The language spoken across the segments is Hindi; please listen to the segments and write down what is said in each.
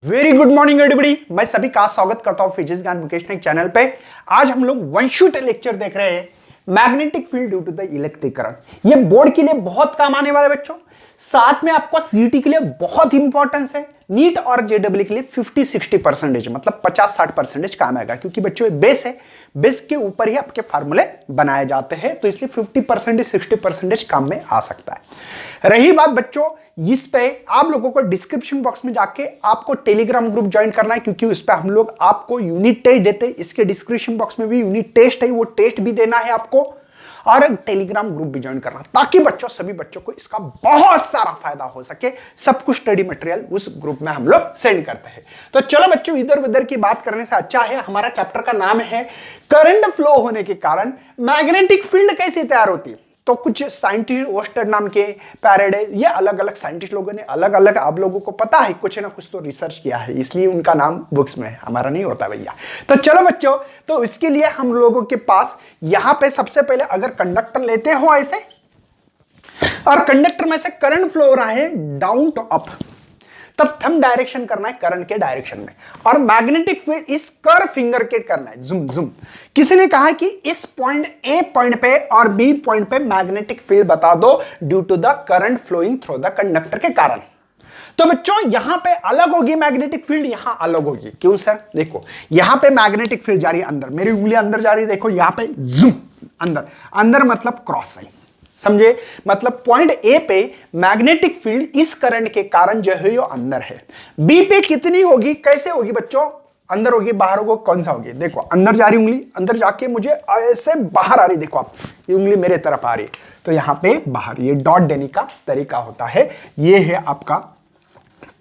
वेरी गुड मॉर्निंग एवरीबॉडी, मैं सभी का स्वागत करता हूं फिजिक्स ज्ञान वोकेशनल चैनल पे। आज हम लोग वन शूट लेक्चर देख रहे हैं, magnetic field due to the electric current. ये बोर्ड के लिए बहुत काम आने वाला है बच्चों, साथ में आपको सीटी के लिए बहुत इंपॉर्टेंस है, नीट और जेडब्ल्यू के लिए 50-60% मतलब 50-60% काम आएगा, क्योंकि बच्चों बेस है, बेस के ऊपर ही आपके फार्मूले बनाए जाते हैं, तो इसलिए 50%-60% काम में आ सकता है। रही बात बच्चों, इस पे आप लोगों को डिस्क्रिप्शन बॉक्स में जाके आपको टेलीग्राम ग्रुप ज्वाइन करना है, क्योंकि उस पे हम लोग आपको यूनिट टेस्ट देते हैं। इसके डिस्क्रिप्शन बॉक्स में भी यूनिट टेस्ट है, वो टेस्ट भी देना है आपको, और टेलीग्राम ग्रुप भी ज्वाइन करना, ताकि बच्चों सभी बच्चों को इसका बहुत सारा फायदा हो सके। सब कुछ स्टडी मटेरियल उस ग्रुप में हम लोग सेंड करते हैं। तो चलो बच्चों, इधर उधर की बात करने से अच्छा है, हमारा चैप्टर का नाम है करंट फ्लो होने के कारण मैग्नेटिक फील्ड कैसे तैयार होती है। तो कुछ साइंटिस्ट, ओस्टेड नाम के, फैराडे, ये अलग अलग साइंटिस्ट लोगों ने अलग अलग, आप लोगों को पता है, कुछ ना कुछ तो रिसर्च किया है, इसलिए उनका नाम बुक्स में है, हमारा नहीं होता भैया। तो चलो बच्चों, तो इसके लिए हम लोगों के पास यहां पे सबसे पहले अगर कंडक्टर लेते हो ऐसे, और कंडक्टर में से करंट फ्लो हो रहा है डाउन टू अप, तब थंब डायरेक्शन करना है करंट के डायरेक्शन में, और मैग्नेटिक फील्ड इस कर्व फिंगर के करना है, जूम जूम। किसी ने कहा कि इस पॉइंट ए पॉइंट पे और बी पॉइंट पे मैग्नेटिक फील्ड बता दो due to the current flowing through the conductor के कारण। तो बच्चों यहां पे अलग होगी मैग्नेटिक फील्ड, यहां अलग होगी। क्यों सर? देखो यहां पे मैग्नेटिक फील्ड जा रही है अंदर, मेरी उंगली अंदर जा रही है, देखो यहां पे जूम अंदर, अंदर मतलब क्रॉस साइन, समझे? मतलब पॉइंट ए पे मैग्नेटिक फील्ड इस करंट के कारण जो है वो अंदर है। बी पे कितनी होगी, कैसे होगी बच्चों? अंदर होगी, बाहर होगी, कौन सा होगी? देखो अंदर जा रही उंगली, अंदर जाके मुझे ऐसे बाहर आ रही, देखो आप ये उंगली मेरे तरफ आ रही है, तो यहां पे बाहर, ये डॉट देने का तरीका होता है। ये है आपका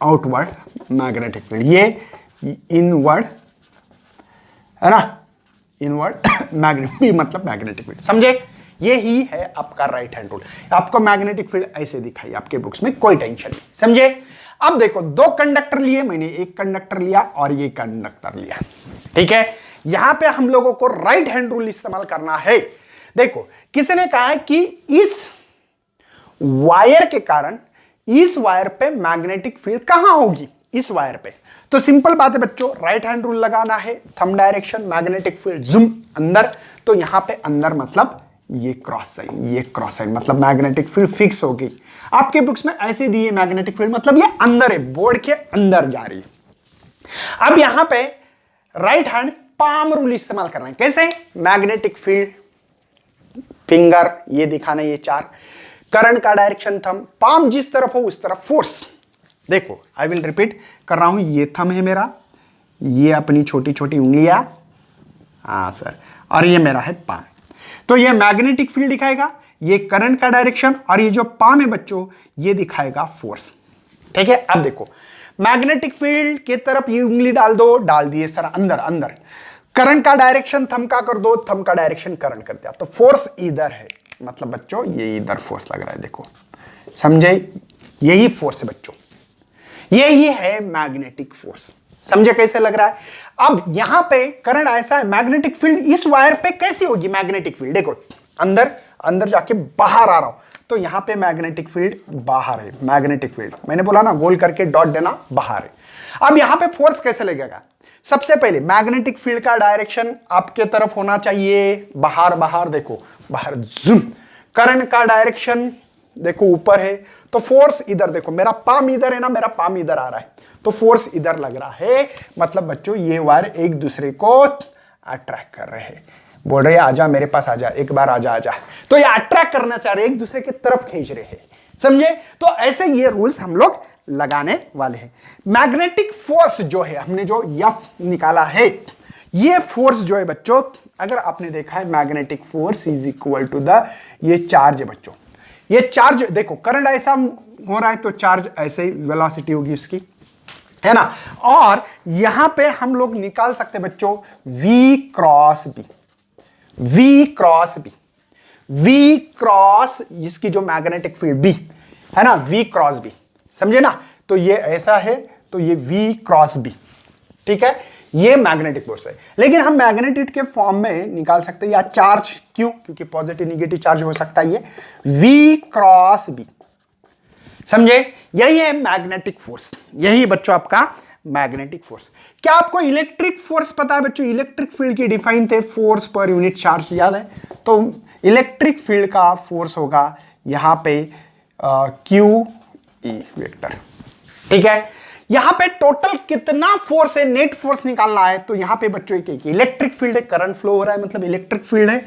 आउटवर्ड मैग्नेटिक फील्ड, ये इनवर्ड है ना, इनवर्ड मैग्नेटिक मतलब मैग्नेटिक फील्ड, समझे? ये ही है आपका राइट हैंड रूल। आपको मैग्नेटिक फील्ड ऐसे दिखाई आपके बुक्स में, कोई टेंशन नहीं, समझे? अब देखो दो कंडक्टर लिए, मैंने एक कंडक्टर लिया और ये कंडक्टर लिया, ठीक है। यहां पे हम लोगों को राइट हैंड रूल इस्तेमाल करना है। देखो किसी ने कहा है कि इस वायर के कारण इस वायर पे मैग्नेटिक फील्ड कहां होगी, इस वायर पे। तो सिंपल बात है बच्चों, राइट हैंड रूल लगाना है, thumb direction, magnetic field zoom अंदर, तो यहां पे अंदर मतलब ये क्रॉस साइन, ये क्रॉस साइन मतलब मैग्नेटिक फील्ड फिक्स हो गई। आपके बुक्स में ऐसे दिए मैग्नेटिक फील्ड मतलब ये अंदर है, बोर्ड के अंदर जा रही है। अब यहां पे राइट हैंड पाम रूल इस्तेमाल करना है। कैसे? मैग्नेटिक फील्ड फिंगर ये दिखाना, ये चार, करंट का डायरेक्शन थंब, पाम जिस तरफ हो उस तरफ फोर्स। देखो आई विल रिपीट कर रहा हूं, ये थंब है मेरा, ये अपनी छोटी छोटी उंगलियां, हाँ सर, और ये मेरा है पाम। तो ये मैग्नेटिक फील्ड दिखाएगा, ये करंट का डायरेक्शन, और ये जो पाम है बच्चों ये दिखाएगा फोर्स, ठीक है। अब देखो मैग्नेटिक फील्ड की तरफ ये उंगली डाल दो, डाल दिए सर अंदर अंदर, करंट का डायरेक्शन थंब का कर दो, थंब का डायरेक्शन करंट कर दिया, तो फोर्स इधर है, मतलब बच्चों ये इधर फोर्स लग रहा है, देखो समझे? यही फोर्स है बच्चों, यही है मैग्नेटिक फोर्स, समझे कैसे लग रहा है? अब यहां पे करंट ऐसा है, मैग्नेटिक फील्ड इस वायर पे कैसी होगी मैग्नेटिक फील्ड? देखो अंदर अंदर जाके बाहर आ रहा हूं, तो यहां पे मैग्नेटिक फील्ड बाहर है, मैग्नेटिक फील्ड मैंने बोला ना गोल करके डॉट देना, बाहर है। अब यहां पे फोर्स कैसे लगेगा? सबसे पहले मैग्नेटिक फील्ड का डायरेक्शन आपके तरफ होना चाहिए, बाहर बाहर, देखो बाहर जूम। करंट का डायरेक्शन देखो ऊपर है, तो फोर्स इधर, देखो मेरा पाम इधर है ना, मेरा पाम इधर आ रहा है, तो फोर्स इधर लग रहा है, मतलब बच्चों ये वायर एक दूसरे को अट्रैक्ट कर रहे हैं, बोल रहे हैं आजा मेरे पास आजा, एक बार आजा आजा, तो ये अट्रैक्ट करना चाह रहे हैं, एक दूसरे की तरफ खींच रहे हैं, समझे? तो ऐसे ये रूल्स हम लोग लगाने वाले हैं। मैग्नेटिक फोर्स जो है, हमने जो एफ निकाला है, ये फोर्स जो है बच्चों, अगर आपने देखा है magnetic force is equal to the ये चार्ज है बच्चों, ये चार्ज देखो करंट ऐसा हो रहा है तो चार्ज ऐसे ही वेलोसिटी होगी उसकी, है ना। और यहां पे हम लोग निकाल सकते हैं बच्चों V cross B, V cross B, V cross इसकी जो मैग्नेटिक फील्ड B है ना, V क्रॉस B, समझे ना? तो ये ऐसा है, तो ये V क्रॉस B, ठीक है, ये मैग्नेटिक फोर्स है। लेकिन हम मैग्नेटिक के फॉर्म में निकाल सकते हैं, या चार्ज, क्यों? क्योंकि पॉजिटिव निगेटिव चार्ज हो सकता है, ये V क्रॉस B, समझे? यही है मैग्नेटिक फोर्स, यही बच्चों आपका मैग्नेटिक फोर्स। क्या आपको इलेक्ट्रिक फोर्स पता है बच्चों? इलेक्ट्रिक फील्ड की डिफाइन थे फोर्स पर यूनिट चार्ज, याद है? तो इलेक्ट्रिक फील्ड का फोर्स होगा यहां पे क्यू ई वेक्टर, ठीक है। यहां पे टोटल कितना फोर्स है, नेट फोर्स निकालना है, तो यहां पे बच्चों एक इलेक्ट्रिक फील्ड है, करंट फ्लो हो रहा है, मतलब इलेक्ट्रिक फील्ड है,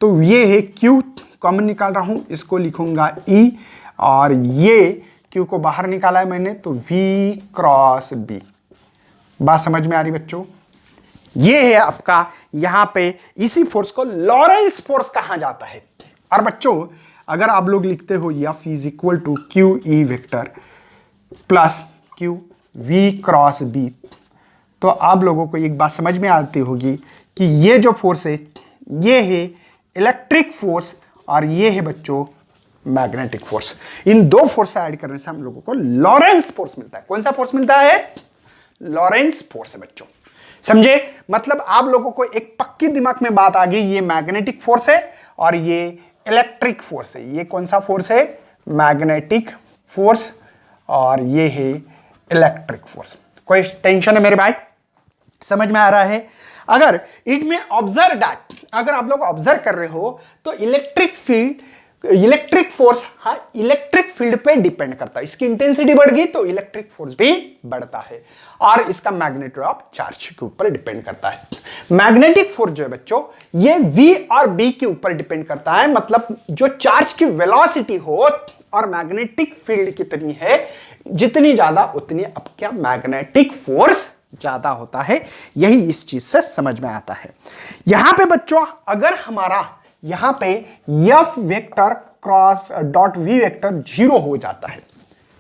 तो ये है क्यू, कॉमन निकाल रहा हूं, इसको लिखूंगा ई, और ये क्यू को बाहर निकाला है मैंने, तो वी क्रॉस बी। बात समझ में आ रही बच्चों? ये है आपका, यहां पे इसी फोर्स को लॉरेंस फोर्स कहा जाता है। और बच्चों अगर आप लोग लिखते हो F is equal to Q E vector plus Q V cross B, तो आप लोगों को एक बात समझ में आती होगी कि ये जो फोर्स है ये है इलेक्ट्रिक फोर्स और ये है बच्चों मैग्नेटिक फोर्स। इन दो फोर्स ऐड करने से हम लोगों को लॉरेंस फोर्स मिलता है। कौन सा फोर्स मिलता है? लॉरेंस फोर्स है बच्चों, समझे? मतलब आप लोगों को एक पक्की दिमाग में बात आ गई, ये मैग्नेटिक फोर्स है और ये इलेक्ट्रिक फोर्स है। ये कौन सा फोर्स है? मैग्नेटिक फोर्स, और ये है इलेक्ट्रिक फोर्स। कोई टेंशन है मेरे भाई? समझ में आ रहा है? अगर इट में ऑब्जर्व दैट, अगर आप लोग ऑब्जर्व कर रहे हो तो इलेक्ट्रिक फील्ड, इलेक्ट्रिक फोर्स हाँ इलेक्ट्रिक फील्ड पे डिपेंड करता है। इसकी इंटेंसिटी बढ़ गई तो इलेक्ट्रिक फोर्स भी बढ़ता है, और इसका मैग्नेट्यूड ऑफ चार्ज के ऊपर डिपेंड करता है। मैग्नेटिक फोर्स जो है बच्चों ये V और B के ऊपर डिपेंड करता है, मतलब जो चार्ज की वेलोसिटी हो और मैग्नेटिक फील्ड कितनी है, जितनी ज्यादा उतनी आपका मैग्नेटिक फोर्स ज्यादा होता है। यही इस चीज से समझ में आता है। यहां पे बच्चों अगर हमारा यहां पे F vector cross dot V vector 0 हो जाता है,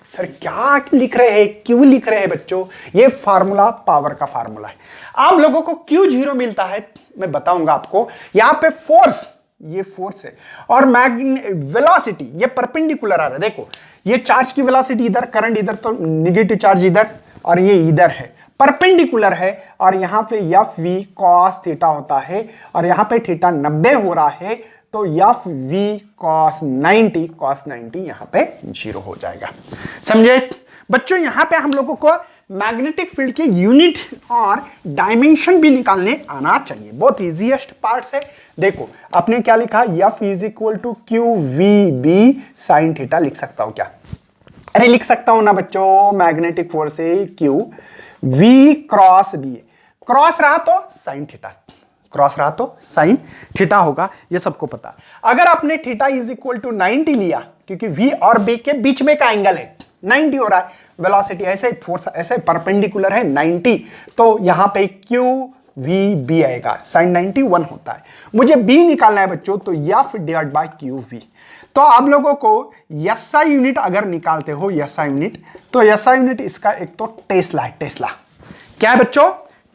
सर क्या लिख रहे हैं, क्यों लिख रहे हैं बच्चों? ये फार्मूला पावर का फार्मूला है। आप लोगों को क्यों 0 मिलता है मैं बताऊंगा आपको। यहां पे फोर्स, ये फोर्स है, और वेलोसिटी ये परपेंडिकुलर आ रहा है। देखो ये चार्ज की वेलोसिटी इधर, करंट इधर, तो निगेटिव चार्ज इधर, और ये इधर है, परपेंडिकुलर है, और यहां पे एफ वी कॉस थीटा होता है, और यहां पे थीटा 90 हो रहा है, तो एफ वी कॉस 90 यहां पे 0 हो जाएगा। समझे बच्चों? यहां पे हम लोगों को मैग्नेटिक फील्ड के यूनिट और डायमेंशन भी निकालने आना चाहिए। बहुत इजीएस्ट पार्ट है। देखो आपने क्या लिखा, F is equal to Q V B sine theta लिख सकता हूं क्या? अरे लिख सकता हूं ना बच्चों, मैग्नेटिक फोर्स है Q V cross B, cross रहा तो साइन थीटा, क्रॉस रहा तो साइन थीटा होगा, ये सबको पता। अगर आपने थीटा इज इक्वल टू 90 लिया, क्योंकि V और B के बीच में का एंगल है 90 हो रहा है, वेलोसिटी ऐसे, फोर्स ऐसे परपेंडिकुलर है 90, तो यहां पे क्यू वी बी आएगा, साइन 90 1 होता है। मुझे B निकालना है बच्चों, तो F divide by Q V. तो आप लोगों को SI यूनिट अगर निकालते हो, SI यूनिट, तो SI यूनिट इसका एक तो टेस्ला है। टेस्ला क्या है बच्चों?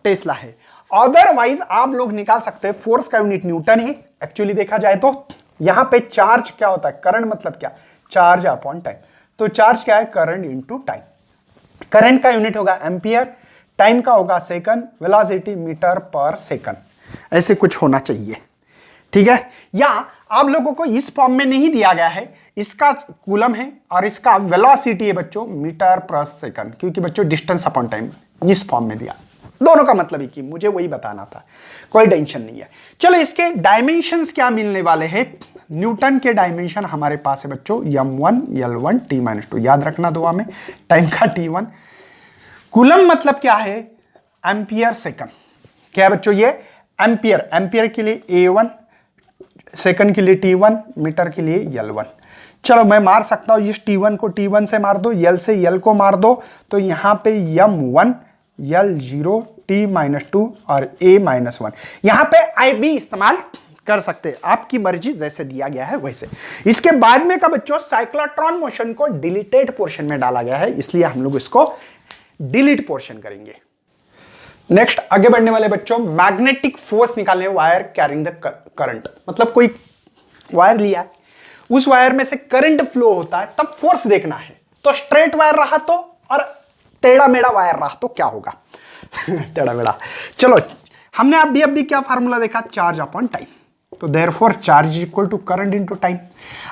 टेस्ला है। अदरवाइज आप लोग निकाल सकते हैं, फोर्स का यूनिट न्यूटन है एक्चुअली देखा जाए तो। यहां पे चार्ज क्या होता है? करंट मतलब क्या? Charge upon time. तो चार्ज क्या है? Current into time. करंट का यूनिट होगा एम्पियर, टाइम का होगा सेकंड, वेलोसिटी मीटर पर सेकंड, ऐसे कुछ होना चाहिए, ठीक है। या आप लोगों को इस फॉर्म में नहीं दिया गया है, इसका कूलम है और इसका वेलोसिटी है बच्चों मीटर पर सेकंड, क्योंकि बच्चों डिस्टेंस अपॉन टाइम इस फॉर्म में दिया। दोनों का मतलब ही कि मुझे वही बताना था, कोई टेंशन नहीं है। चलो इसके डायमेंशंस क्या मिलने वाले हैं? न्यूटन के डायमेंशन हमारे पास है बच्चों m1 l1 t-2, याद रखना दुआ में, टाइम का t1। कूलम मतलब क्या है? Ampere second. क्या है बच्चों? ये एम्पियर, एम्पियर के लिए a1, सेकंड के लिए t1, मीटर के लिए l1। चलो मैं मार सकता हूं इस t1 को t1 से मार दो, l से l को मार दो, तो यहां पे m1 l0 t-2 और a-1, यहां पे IB इस्तेमाल कर सकते हैं, आपकी मर्जी, जैसे दिया गया है वैसे। इसके बाद में का बच्चों साइक्लोट्रॉन मोशन को डिलीटेड पोर्शन में डाला गया है, इसलिए हम लोग इसको डिलीट पोर्शन करेंगे। नेक्स्ट आगे बढ़ने वाले बच्चों, मैग्नेटिक फोर्स निकालने, वायर कैरिंग द करंट, मतलब कोई वायर लिया है, उस वायर में से करंट फ्लो होता है, तब फोर्स देखना है। तो स्ट्रेट वायर रहा तो, और टेढ़ा मेढ़ा वायर रहा तो क्या होगा? टेढ़ा मेढ़ा। चलो हमने अभी क्या फार्मूला देखा? Charge upon time. तो therefore charge is equal to current into time.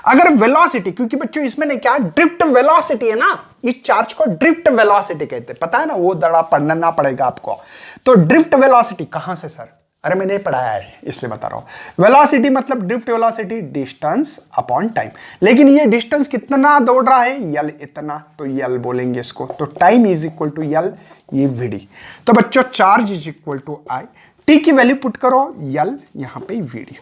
अगर वेलोसिटी, क्योंकि बच्चों इसमें ने क्या ड्रिफ्ट वेलोसिटी है ना, इस चार्ज को ड्रिफ्ट वेलोसिटी कहते हैं, पता है ना, वो दड़ा पढ़ना पड़ेगा आपको। तो ड्रिफ्ट वेलोसिटी कहां से सर, अरे मैंने पढ़ाया है इसलिए बता रहा हूं। वेलोसिटी मतलब drift velocity distance upon time, लेकिन ये डिस्टेंस कितना दौड़ रहा है, यल इतना, तो यल बोलेंगे इसको। तो time is equal to L, ये वीडी। तो बच्चों charge is equal to I, T की वैल्यू पुट करो यल, यहां पे वीडी,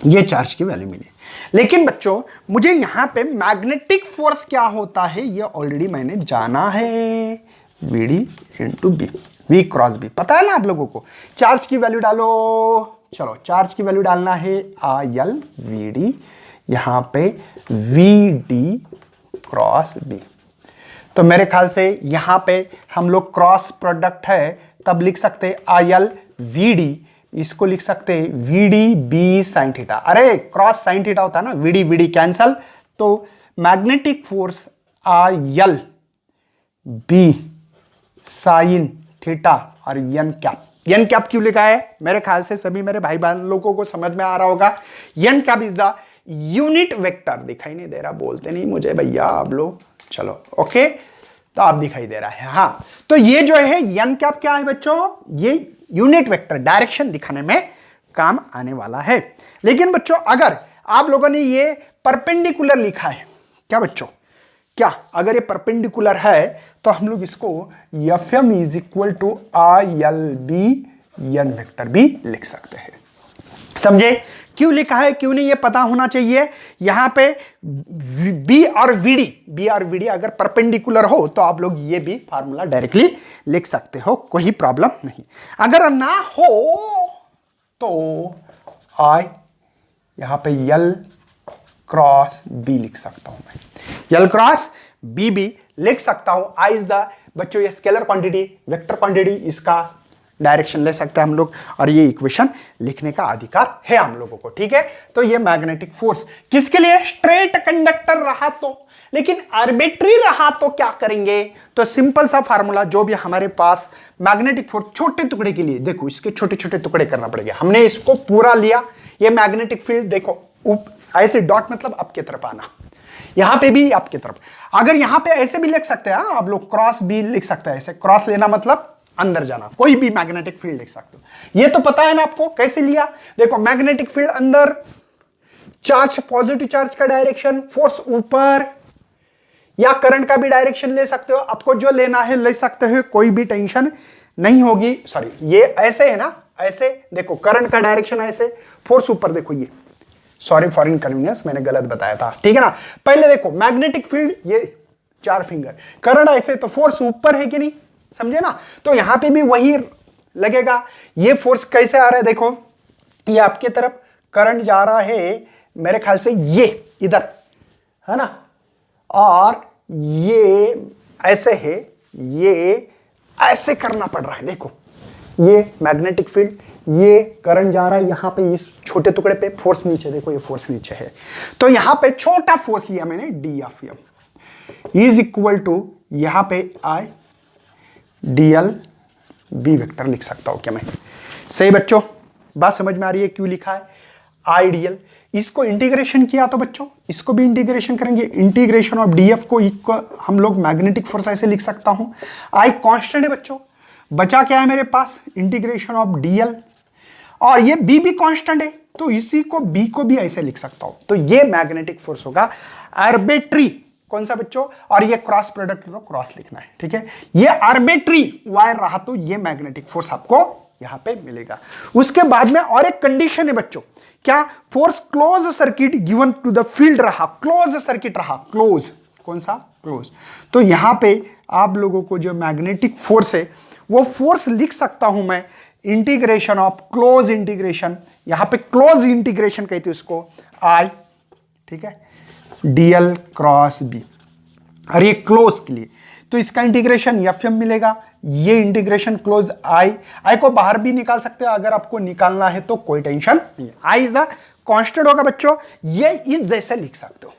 ये चार्ज की वैल्यू मिली। लेकिन बच्चों मुझे यहां पे मैग्नेटिक फोर्स क्या होता है ये ऑलरेडी मैंने जाना है, VD into B, V cross B, पता है ना आप लोगों को। चार्ज की वैल्यू डालो, चलो चार्ज की वैल्यू डालना है आई एल वी डी, यहां पे वी डी क्रॉस बी। तो मेरे ख्याल से यहां पे हम लोग क्रॉस प्रोडक्ट है तब लिख सकते आई एल वी डी, इसको लिख सकते हैं V D B sine theta. अरे क्रॉस साइन थीटा होता है ना, वी डी कैंसल, तो magnetic force I L B sine theta और एन कैप। एन कैप क्यों लिखा है, मेरे ख्याल से सभी मेरे भाई बहन लोगों को समझ में आ रहा होगा। N cap is the unit vector, दिखाई नहीं दे रहा, बोलते नहीं मुझे भैया आप लोग, चलो ओके, तो आप दिखाई दे रहा है। हाँ, तो ये जो है एन कैप क्या है बच्चों, ये यूनिट वेक्टर डायरेक्शन दिखाने में काम आने वाला है। लेकिन बच्चों अगर आप लोगों ने ये परपेंडिकुलर लिखा है, क्या बच्चों, क्या अगर ये परपेंडिकुलर है तो हम लोग इसको F M is equal to I L B N vector भी लिख सकते हैं। समझे क्यों लिखा है, क्यों नहीं, ये पता होना चाहिए। यहां पे बी और वीडी अगर परपेंडिकुलर हो तो आप लोग ये भी फार्मूला डायरेक्टली लिख सकते हो, कोई प्रॉब्लम नहीं। अगर ना हो तो आई यहां पे यल क्रॉस बी लिख सकता हूं मैं, यल क्रॉस बी भी लिख सकता हूं। आई इज द बच्चों ये स्केलर क्वांटिटी, वेक्टर क्वांटिटी, इसका डायरेक्शन ले सकते हैं हम लोग, और ये इक्वेशन लिखने का अधिकार है हम लोगों को, ठीक है। तो ये मैग्नेटिक फोर्स किसके लिए, स्ट्रेट कंडक्टर रहा तो, लेकिन आर्बिट्री रहा तो क्या करेंगे, तो सिंपल सा फार्मूला जो भी हमारे पास मैग्नेटिक फोर्स छोटे टुकड़े के लिए, देखो इसके छोटे छोटे टुकड़े करना पड़ेगा, हमने इसको पूरा लिया। ये मैग्नेटिक फील्ड देखो ऐसे डॉट मतलब आपके तरफ आना, यहां पे भी आपकी तरफ, अगर यहां पे ऐसे भी लिख सकते हैं आप लोग, क्रॉस भी लिख सकते हैं, ऐसे क्रॉस लेना मतलब अंदर जाना, कोई भी मैग्नेटिक फील्ड लिख सकते हो। ये तो पता है ना आपको कैसे लिया, देखो मैग्नेटिक फील्ड अंदर, चार्ज पॉजिटिव चार्ज का डायरेक्शन, फोर्स ऊपर, या करंट का भी डायरेक्शन ले सकते हो, आपको जो लेना है ले सकते हो, कोई भी टेंशन नहीं होगी। सॉरी ये ऐसे है ना, ऐसे देखो करंट का डायरेक्शन ऐसे, फोर्स ऊपर, देखो ये, सॉरी फॉर इनकन्वीनियंस मैंने गलत बताया था, ठीक है ना। पहले देखो मैग्नेटिक फील्ड ये चार फिंगर, करंट ऐसे, तो फोर्स ऊपर है कि नहीं, समझे ना। तो यहां पे भी वही लगेगा। ये फोर्स कैसे आ रहा है, देखो ये आपके तरफ करंट जा रहा है, मेरे ख्याल से ये इधर है ना, और ये ऐसे है, ये ऐसे करना पड़ रहा है, देखो ये मैग्नेटिक फील्ड, ये करंट जा रहा है यहां पे इस छोटे टुकड़े पे, फोर्स नीचे, देखो ये फोर्स नीचे है, तो यहां पे छोटा फोर्स लिया मैंने, D F M is equal to, यहां पे I D L B vector लिख सकता हूं क्या मैं, सही बच्चों, बात समझ में आ रही है क्यों लिखा है आई डी एल। इसको इंटीग्रेशन किया तो बच्चों इसको भी इंटीग्रेशन करेंगे, इंटीग्रेशन ऑफ डी एफ को हम लोग मैग्नेटिक फोर्स ऐसे लिख सकता हूं, आई कांस्टेंट है बच्चों, बचा क्या है मेरे पास, इंटीग्रेशन ऑफ डी एल, और ये बी भी कांस्टेंट है, तो इसी को बी को भी ऐसे लिख सकता हूं। तो ये मैग्नेटिक फोर्स होगा आर्बिट्री, कौन सा बच्चों, और ये क्रॉस प्रोडक्ट तो क्रॉस लिखना है, ठीक है। ये आर्बिट्री वायर रहा तो ये मैग्नेटिक फोर्स आपको यहां पे मिलेगा। उसके बाद में और एक कंडीशन है बच्चों, क्या, force close circuit given to the field रहा, क्लोज सर्किट रहा, क्लोज, कौन सा, क्लोज। तो यहां पे आप लोगों को जो मैग्नेटिक फोर्स है वो फोर्स लिख सकता हूं मैं, इंटीग्रेशन ऑफ क्लोज इंटीग्रेशन, यहां पे क्लोज इंटीग्रेशन कहते हैं उसको, आई, ठीक है, डीएल क्रॉस बी, और ये क्लोज के लिए तो इसका इंटीग्रेशन एफ एम मिलेगा, ये इंटीग्रेशन क्लोज आई, आई को बाहर भी निकाल सकते हो अगर आपको निकालना है तो कोई टेंशन नहीं, आई इज द कांस्टेंट होगा बच्चों, ये इस जैसे लिख सकते हो,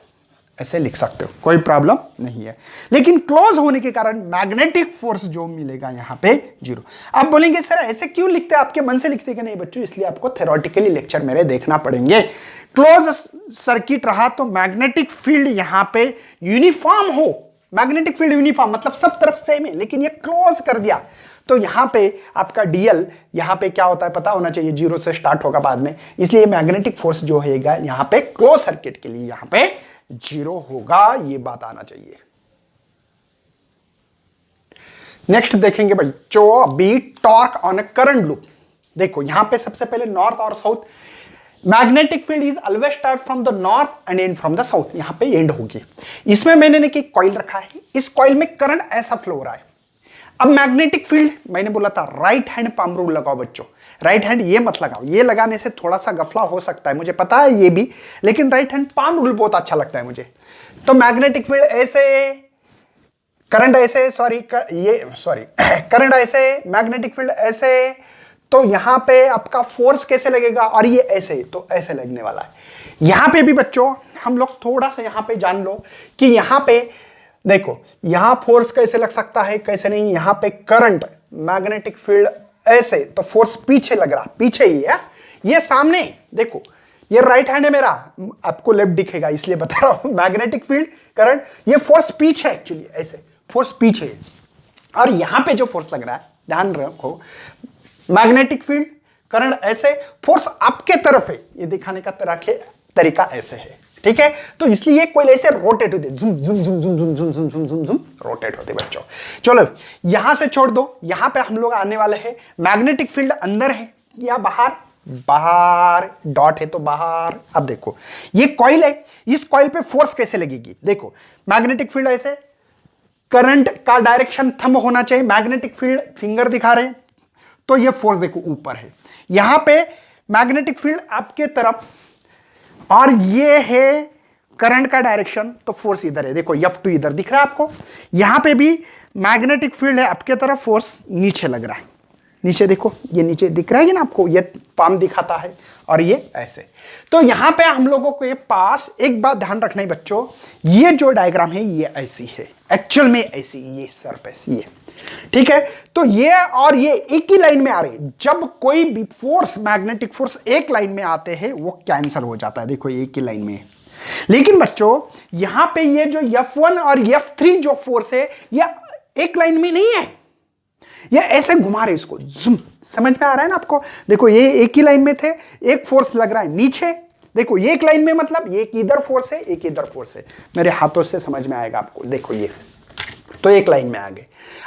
ऐसे लिख सकते हो, कोई प्रॉब्लम नहीं है। लेकिन क्लोज होने के कारण मैग्नेटिक फोर्स जो मिलेगा यहां पे 0। आप बोलेंगे सर ऐसे क्यों लिखते हैं, आपके मन से लिखते कि नहीं बच्चों, इसलिए आपको थ्योरेटिकली लेक्चर मेरे देखना पड़ेंगे। क्लोज सर्किट रहा तो मैग्नेटिक फील्ड यहां पे यूनिफॉर्म हो, मैग्नेटिक फील्ड यूनिफॉर्म मतलब सब तरफ सेम है, लेकिन ये क्लोज कर दिया तो यहां पे आपका डीएल यहां पे क्या होता है पता होना चाहिए, 0 से स्टार्ट होगा बाद में, इसलिए मैग्नेटिक फोर्स जो होगा यहां पे क्लोज सर्किट के लिए यहां पे 0 होगा, ये बात आना चाहिए। नेक्स्ट देखेंगे बच्चों अभी torque on a current loop. देखो यहां पे सबसे पहले नॉर्थ और south, magnetic field is always start from the north and and from the south, यहां पे एंड होगी। इसमें मैंने ने कॉइल रखा है, इस कॉइल में करंट ऐसा फ्लो हो रहा है। अब मैग्नेटिक फील्ड मैंने बोला था राइट हैंड पाम रूल लगाओ बच्चों, राइट हैंड ये मत लगाओ, ये लगाने से थोड़ा सा गफला हो सकता है मुझे पता है ये भी, लेकिन राइट हैंड पाम रूल बहुत अच्छा लगता है मुझे। तो मैग्नेटिक फील्ड ऐसे, करंट ऐसे, करंट ऐसे, मैग्नेटिक फील्ड ऐसे, तो यहां पे आपका फोर्स कैसे लगेगा, और ये ऐसे तो ऐसे लगने वाला है। यहां पे भी बच्चों हम लोग थोड़ा सा यहां पे जान लो कि यहां पे देखो यहां फोर्स कैसे लग सकता है कैसे नहीं, यहां पे करंट मैग्नेटिक फील्ड ऐसे तो फोर्स पीछे लग रहा, पीछे ही है, ये सामने देखो ये राइट हैंड है मेरा, आपको लेफ्ट दिखेगा इसलिए बता रहा हूं, मैग्नेटिक फील्ड करंट ये फोर्स पीछे, एक्चुअली ऐसे फोर्स पीछे है, और यहां पे जो फोर्स लग रहा है ध्यान रखो, मैग्नेटिक फील्ड करंट ऐसे, फोर्स आपके तरफ है, ये दिखाने का तरीका ऐसे है, ठीक है। तो इसलिए कोई ऐसे रोटेट होते, जुम जुम जुम जुम जुम जुम जुम जुम जुम जुम रोटेट होते बच्चों। चलो यहां से छोड़ दो, यहां पे हम लोग आने वाले हैं, मैग्नेटिक फील्ड अंदर है या बाहर, बाहर डॉट है तो बाहर। अब देखो ये कॉइल है, इस कॉइल पे फोर्स कैसे लगेगी, देखो मैग्नेटिक फील्ड ऐसे, करंट का डायरेक्शन थंब होना चाहिए, मैग्नेटिक फील्ड फिंगर दिखा रहे हैं, तो ये फोर्स देखो ऊपर है, यहां पे मैग्नेटिक फील्ड आपके तरफ, और ये है करंट का डायरेक्शन, तो फोर्स इधर है, देखो F2 इधर दिख रहा है आपको, यहां पे भी मैग्नेटिक फील्ड है आपके तरफ, फोर्स नीचे लग रहा है, नीचे देखो ये नीचे दिख रहा है ना आपको, ये पाम दिखाता है, और ये ऐसे। तो यहां पे हम लोगों को ये पास एक बात ध्यान रखना है बच्चों, ये जो डायग्राम है ये ऐसी है, एक्चुअल में ऐसी, ये सरफेस ये, ठीक है। तो ये और ये एक ही लाइन में आ रहे, जब कोई भी फोर्स मैग्नेटिक फोर्स एक लाइन में आते हैं वो कैंसिल हो जाता है, देखो एक ही लाइन में। लेकिन बच्चों यहां पे ये जो F1 और F3 जो फोर्स है ये एक लाइन में नहीं है, ये ऐसे घुमा रहे इसको, जुम, समझ में आ रहा है ना आपको, देखो ये एक ही लाइन में थे, एक फोर्स लग रहा है नीचे, देखो ये एक लाइन में मतलब एक इधर फोर्स है एक इधर फोर्स है, मेरे हाथों से समझ में आएगा आपको, देखो ये तो एक लाइन में आ गए।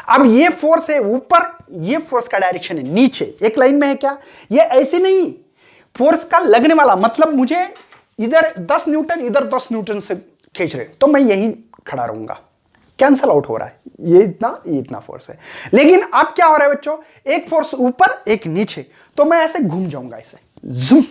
अब ये फोर्स है ऊपर, ये फोर्स का डायरेक्शन है नीचे, एक लाइन में है क्या, ये ऐसे नहीं, फोर्स का लगने वाला मतलब मुझे इधर 10 न्यूटन इधर 10 न्यूटन से खींच रहे, तो मैं यहीं खड़ा रहूंगा, कैंसल आउट हो रहा है, ये इतना फोर्स है। लेकिन अब क्या हो रहा है बच्चों, एक फोर्स ऊपर एक नीचे, तो मैं ऐसे घूम जाऊंगा, ऐसे जुम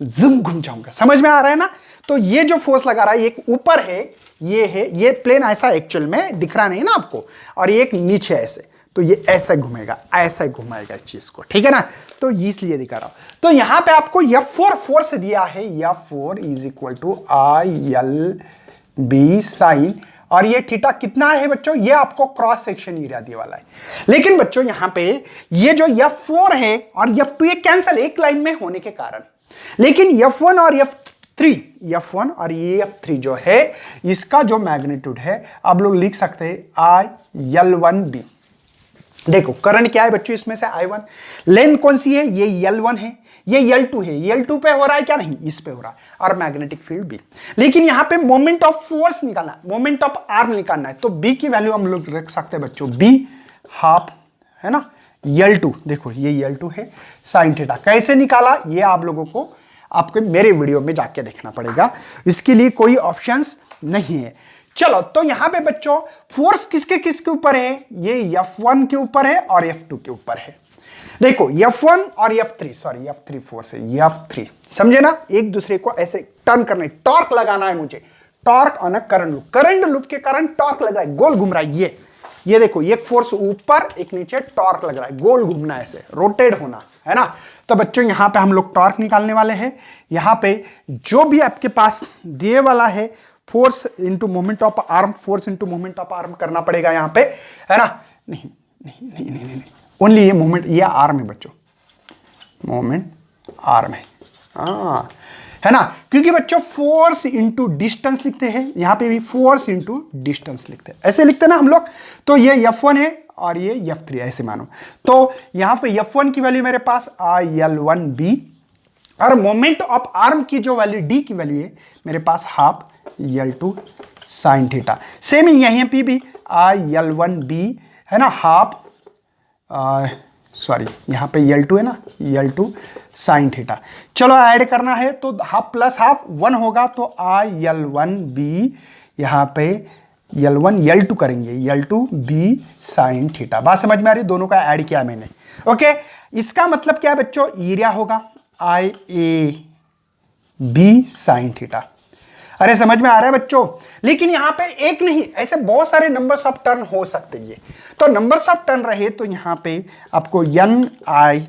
जुम घूम जाऊंगा, समझ में आ रहा है ना। तो ये जो फोर्स लगा रहा है एक ऊपर है, ये प्लेन ऐसा एक्चुअल में दिख रहा नहीं ना आपको, और एक नीचे ऐसे, तो ये ऐसे घूमेगा, ऐसे घुमाएगा इस चीज को, ठीक है ना। तो इसलिए दिखा रहा हूं। तो यहां पे आपको F4 फोर्स दिया है, F4 is equal to ILB sine, और ये थीटा कितना है बच्चों, ये आपको क्रॉस सेक्शन एरिया दिया वाला है। लेकिन बच्चों यहां पे ये जो F4 है और F2 ये कैंसल एक लाइन में होने के कारण, लेकिन F1 और F1 और ये F3 जो है इसका जो मैग्नीट्यूड है आप लोग लिख सकते हैं IL1B। देखो करंट क्या है बच्चों, इसमें से I1, लेंथ कौन सी है, ये L1 है, ये L2 है, L2 पे हो रहा है क्या, नहीं इस पे हो रहा है, और मैग्नेटिक फील्ड B। लेकिन यहां पे मोमेंट ऑफ फोर्स निकालना है, मोमेंट ऑफ आर्म निकालना है, तो B की वैल्यू हम लोग रख सकते हैं बच्चों B हाफ, है ना, L2, देखो ये L2 है साइन थीटा। कैसे निकाला ये आप लोगों को आपको मेरे वीडियो में जाके देखना पड़ेगा, इसके लिए कोई ऑप्शंस नहीं है। चलो तो यहां पे बच्चों फोर्स किसके ऊपर है, ये F1 के ऊपर है और F2 के ऊपर है। देखो F1 और F3 फोर्स है, F3 समझे ना, एक दूसरे को ऐसे टर्न करना है, टॉर्क लगाना है मुझे, torque on a current loop के कारण टॉर्क लग रहा है, गोल घूम रहा है, ये देखो एक फोर्स ऊपर एक नीचे, टॉर्क लग रहा है, गोल घूमना है, ऐसे रोटेट होना है ना। तो बच्चों यहां पे हम लोग टॉर्क निकालने वाले हैं, यहां पे जो भी आपके पास दिए वाला है force into moment of arm, force into moment of arm करना पड़ेगा यहां पे, है ना। नहीं नहीं नहीं नहीं नहीं, ओनली ये मोमेंट, ये आर्म है बच्चों, मोमेंट आर्म है, हाँ, है ना। क्योंकि बच्चों फोर्स इंटू डिस्टेंस लिखते हैं, यहां पे भी फोर्स इंटू डिस्टेंस लिखते हैं, ऐसे लिखते हैं ना हम लोग। तो ये F1 है और ये F3 ऐसे मानो। तो यहां पे F1 की वैल्यू मेरे पास IL1B, और मोमेंट ऑफ आर्म की जो वैल्यू D की वैल्यू है मेरे पास half L2 sine theta. Same ही यहीं पे भी IL1B है ना, हाफ सॉरी यहां पे L2 है ना, L2 साइन थीटा। चलो ऐड करना है तो हाफ प्लस हाफ 1 होगा, तो IL1B यहां पे L1 L2 करेंगे, L2B साइन थीटा। बात समझ में आ रही, दोनों का ऐड किया मैंने। ओके, इसका मतलब क्या है बच्चों, एरिया होगा IAB साइन थीटा। अरे समझ में आ रहा है बच्चों। लेकिन यहां पे एक नहीं, ऐसे बहुत सारे नंबर्स ऑफ टर्न हो सकते हैं। तो नंबर्स ऑफ टर्न रहे तो यहां पे आपको NIAB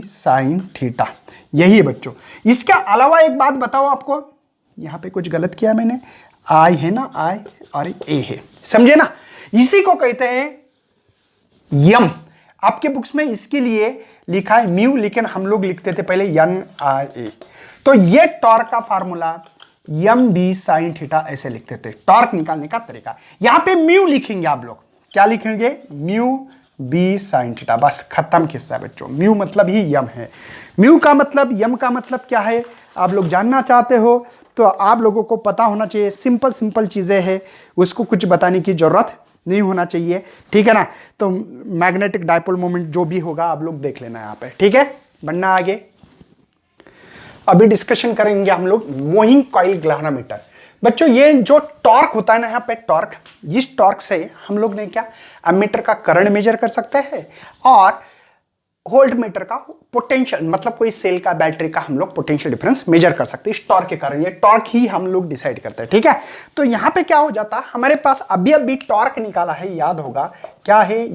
साइन थीटा, यही है बच्चों। इसके अलावा एक बात बताओ आपको, यहां पे कुछ गलत किया मैंने, I है ना, I और A है, समझे ना। इसी को कहते हैं यम। आपके बुक्स में इसके लिए लिखा है म्यू, लेकिन हम लोग लिखते थे पहले NIA। तो ये टॉर्क का फार्मूला MB साइन थीटा ऐसे लिखते थे, टॉर्क निकालने का तरीका। यहां पे म्यू लिखेंगे आप लोग, क्या लिखेंगे, म्यू B साइन थीटा, बस खत्म किस्सा है बच्चों। म्यू मतलब ही यम है। म्यू का मतलब, यम का मतलब क्या है, आप लोग जानना चाहते हो तो आप लोगों को पता होना चाहिए। सिंपल सिंपल चीजें हैं, उसको कुछ बताने की जरूरत नहीं होना चाहिए, ठीक है ना। तो मैग्नेटिक डायपोल मोमेंट जो भी होगा आप लोग देख लेना यहाँ पे, ठीक है। बढ़ना आगे, अभी डिस्कशन करेंगे हम लोग मोइंग कॉइल गैल्वेनोमीटर। बच्चों ये जो टॉर्क होता है ना यहाँ पे, टॉर्क, जिस टॉर्क से हम लोग ने क्या, एमीटर का करंट मेजर कर सकते हैं और वोल्ट मीटर का पोटेंशियल, मतलब कोई सेल का, बैटरी का हम लोग पोटेंशियल डिफरेंस मेजर कर सकते हैं इस टॉर्क के कारण। ये टॉर्क ही हम लोग डिसाइड करते हैं, ठीक है। तो यहां पे क्या हो जाता है, हमारे पास अभी अभी टॉर्क निकाला है, याद होगा क्या है,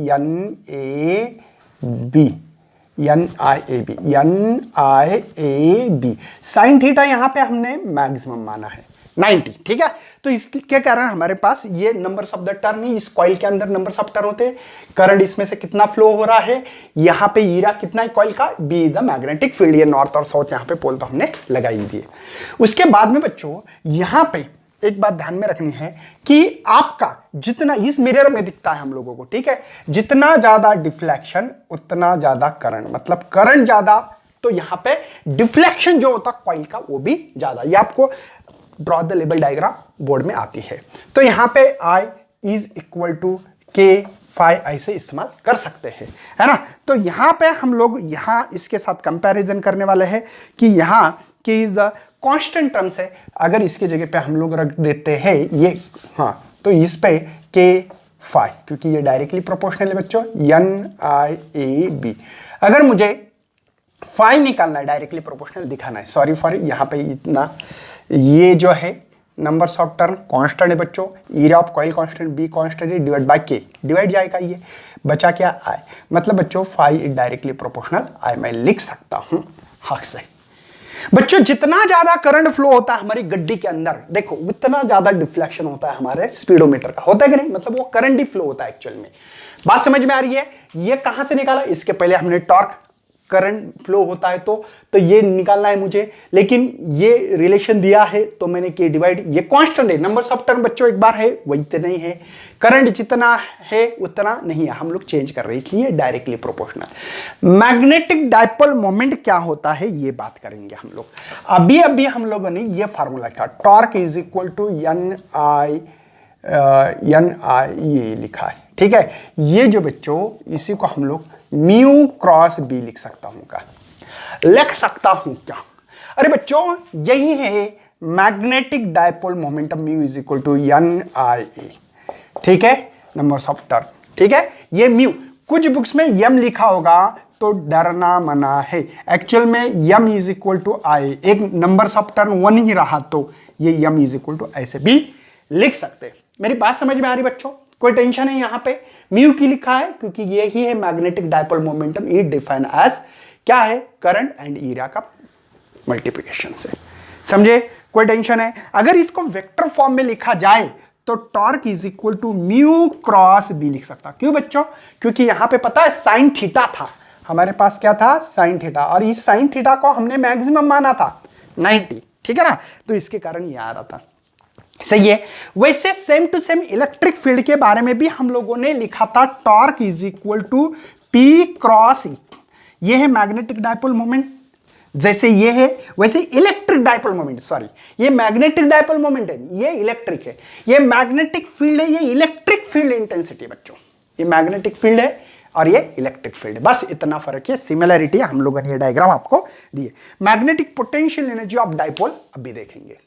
NIAB साइन थीटा। यहां पे हमने मैक्सिमम माना है 90, ठीक है। तो इसके कारण हमारे पास ये नंबर्स ऑफ द टर्न ही, इस कॉइल के अंदर नंबर्स ऑफ टर्न होते हैं, करंट इसमें से कितना फ्लो हो रहा है, यहां पे ईरा कितना है कॉइल का, बी द मैग्नेटिक फील्ड, ये नॉर्थ और साउथ यहां पे पोल तो हमने लगाई दिए। उसके बाद में बच्चों यहां पे एक बात ध्यान में रखनी है कि आपका जितना इस मिरर में दिखता है हम लोगों को, ठीक है, जितना ज्यादा डिफ्लेक्शन उतना ज्यादा करंट, मतलब करंट ज्यादा तो यहां पे डिफ्लेक्शन जो होता कॉइल का वो भी ज्यादा। ये आपको draw the label diagram board में आती है। तो यहां पे I is equal to K phi ऐसे इस्तेमाल कर सकते हैं, है ना। तो यहां पे हम लोग यहां इसके साथ कंपैरिजन करने वाले हैं कि यहां K is the constant terms है, अगर इसके जगह पे हम लोग रख देते हैं ये, हाँ, तो इस पे K phi, क्योंकि ये डायरेक्टली प्रोपोर्शनल है बच्चों, NIAB। अगर मुझे phi निकालना है, डायरेक्टली प्रोपोर्शनल दिखाना है, सॉरी फॉर यहां पे इतना, ये जो है नंबर्स ऑफ टर्न कांस्टेंट है बच्चों, area of coil constant, be constant है, डिवाइड बाय के, डिवाइड जाएगा, ये बचा क्या, आई, मतलब बच्चों फाई इज डायरेक्टली प्रोपोर्शनल आई, मैं लिख सकता हूं हक से। बच्चों जितना ज्यादा करंट फ्लो होता है हमारी गड्डी के अंदर, देखो उतना ज्यादा डिफ्लेक्शन होता है हमारे स्पीडोमीटर का, होता है कि नहीं, मतलब वो करंट ही फ्लो होता है एक्चुअल में। बात समझ में आ रही है। ये कहां से निकाला, इसके पहले हमने टॉर्क, करंट फ्लो होता है तो ये निकालना है मुझे, लेकिन ये रिलेशन दिया है तो मैंने के डिवाइड, ये कांस्टेंट है, नंबर्स ऑफ टर्न बच्चों एक बार है वही तो नहीं है, करंट जितना है उतना नहीं है, हम लोग चेंज कर रहे हैं, इसलिए directly proportional. Magnetic dipole moment क्या होता है ये बात करेंगे हम लोग। अभी अभी हम लोगों ने ये फार्मूला था, torque is equal to NI ये लिखा है, ठीक है। ये जो बच्चों इसी को हम लोग म्यू क्रॉस बी लिख सकता हूं, का लिख सकता हूं क्या, अरे बच्चों यही है magnetic dipole momentum, mu is equal to NIA, ठीक है, नंबर्स ऑफ टर्न, ठीक है। ये म्यू, कुछ बुक्स में यम लिखा होगा तो डरना मना है, एक्चुअल में यम इज इक्वल टू आई, एक नंबर्स ऑफ टर्न 1 ही रहा तो ये यम इज इक्वल टू ऐसे भी लिख सकते। मेरी बात समझ में आ रही बच्चों, कोई टेंशन है। यहां पे म्यू की लिखा है क्योंकि ये ही है magnetic dipole momentum, it define as क्या है, करंट एंड एरिया का मल्टीप्लिकेशन से। समझे, कोई टेंशन है? अगर इसको वेक्टर फॉर्म में लिखा जाए तो torque is equal to mu cross B लिख सकता। क्यों बच्चों? क्योंकि यहां पे पता है साइन थीटा था, हमारे पास क्या था, साइन थीटा, और इस साइन थीटा को हमने मैक्सिमम माना था 90, ठीक है ना, तो इसके कारण ये आ रहा था। सही है। वैसे same to same electric field के बारे में भी हम लोगों ने लिखा था, torque is equal to P cross E. ये है मैग्नेटिक डायपोल मोमेंट, जैसे ये है वैसे इलेक्ट्रिक डायपोल मोमेंट, सॉरी ये मैग्नेटिक डायपोल मोमेंट है, ये इलेक्ट्रिक है, ये मैग्नेटिक फील्ड है, ये इलेक्ट्रिक फील्ड इंटेंसिटी बच्चों, ये मैग्नेटिक फील्ड है और ये इलेक्ट्रिक फील्ड है, बस इतना फर्क है, सिमिलरिटी हम लोगों ने ये डायग्राम आपको दिए। Magnetic potential energy of dipole अभी देखेंगे।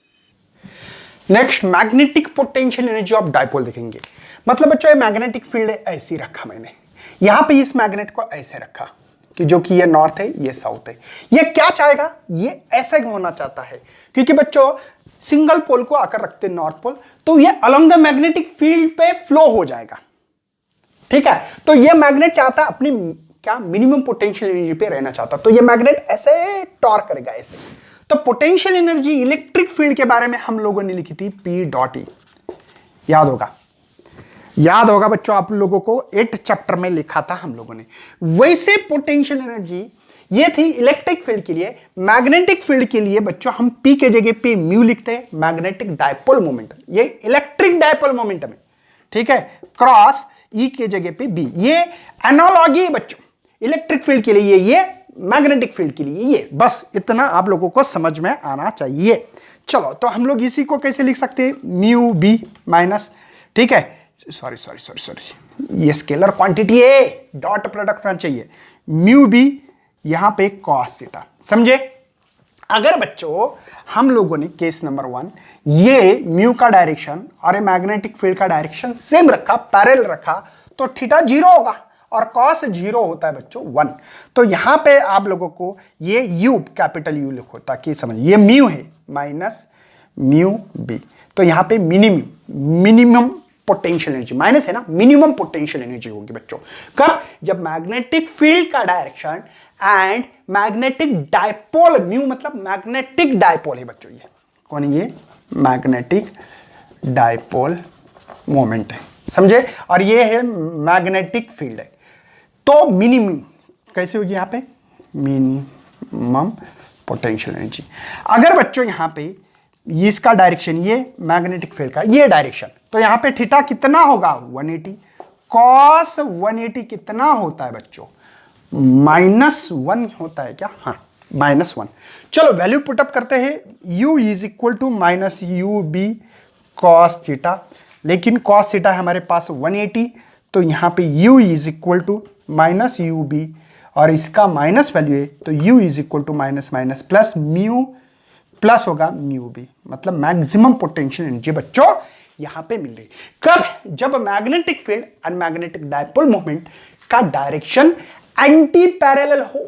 Next magnetic potential energy of dipole देखेंगे। मतलब बच्चों ये मैग्नेटिक फील्ड ऐसे रखा मैंने, यहां पे इस मैग्नेट को ऐसे रखा कि जो कि ये नॉर्थ है ये साउथ है, ये क्या चाहेगा, ये ऐसे होना चाहता है, क्योंकि बच्चों सिंगल पोल को आकर रखते हैं नॉर्थ पोल, तो ये अलोंग द मैग्नेटिक फील्ड पे फ्लो हो जाएगा, ठीक है। तो ये मैग्नेट चाहता है अपनी क्या मिनिमम पोटेंशियल एनर्जी पे रहना चाहता, तो ये मैग्नेट ऐसे टॉर्क करेगा ऐसे। तो पोटेंशियल एनर्जी इलेक्ट्रिक फील्ड के बारे में हम लोगों ने लिखी थी P डॉट E, याद होगा बच्चों, आप लोगों को 8 चैप्टर में लिखा था हम लोगों ने। वैसे पोटेंशियल एनर्जी ये थी इलेक्ट्रिक फील्ड के लिए। मैग्नेटिक फील्ड के लिए बच्चों हम P के जगह पे म्यू लिखते हैं, मैग्नेटिक डायपोल मोमेंटम, ये इलेक्ट्रिक डायपोल मोमेंटम है, ठीक है, क्रॉस E के जगह पे B, ये एनालॉजी है बच्चों, इलेक्ट्रिक फील्ड के लिए ये मैग्नेटिक फील्ड के लिए ये, बस इतना आप लोगों को समझ में आना चाहिए। चलो तो हम लोग इसी को कैसे लिख सकते हैं, म्यू बी माइनस, ठीक है, सॉरी ये स्केलर क्वांटिटी है, डॉट प्रोडक्ट होना चाहिए, म्यू बी यहां पे कॉस थीटा, समझे। अगर बच्चों हम लोगों ने केस नंबर 1 ये म्यू का डायरेक्शन और ये मैग्नेटिक फील्ड का डायरेक्शन सेम रखा, पैरेलल रखा, तो थीटा 0 होगा और कॉस 0 होता है बच्चों 1। तो यहां पे आप लोगों को ये यू कैपिटल यू लिखो ताकि समझ, ये म्यू है माइनस म्यू बी, तो यहां पे मिनिमम पोटेंशियल एनर्जी, माइनस है ना, मिनिमम पोटेंशियल एनर्जी होगी बच्चों कब, जब मैग्नेटिक फील्ड का direction and magnetic dipole, mu मतलब मैग्नेटिक डायपोल है बच्चों, ये कौन है, ये मैग्नेटिक डायपोल मोमेंट है, समझे, और ये है मैग्नेटिक फील्ड है। तो मिनिमम कैसे होगी यहां पे, मिनिमम पोटेंशियल एनर्जी। अगर बच्चों यहां पे इसका डायरेक्शन, ये मैग्नेटिक फील्ड का ये डायरेक्शन, तो यहां पे थीटा कितना होगा 180, कॉस 180 कितना होता है बच्चों, -1 होता है क्या, हाँ -1। चलो वैल्यू पुटअप करते हैं, u is equal to minus U B cos theta, लेकिन कॉस थीटा है हमारे पास 180, तो यहां पे u is equal to minus U B, और इसका माइनस वैल्यू है तो u is equal to minus minus plus mu plus होगा म्यू बी, मतलब मैक्सिमम पोटेंशियल एनर्जी बच्चों यहां पे मिल रही। कब, जब मैग्नेटिक फील्ड और मैग्नेटिक डायपोल मोमेंट का डायरेक्शन एंटी पैरेलल हो,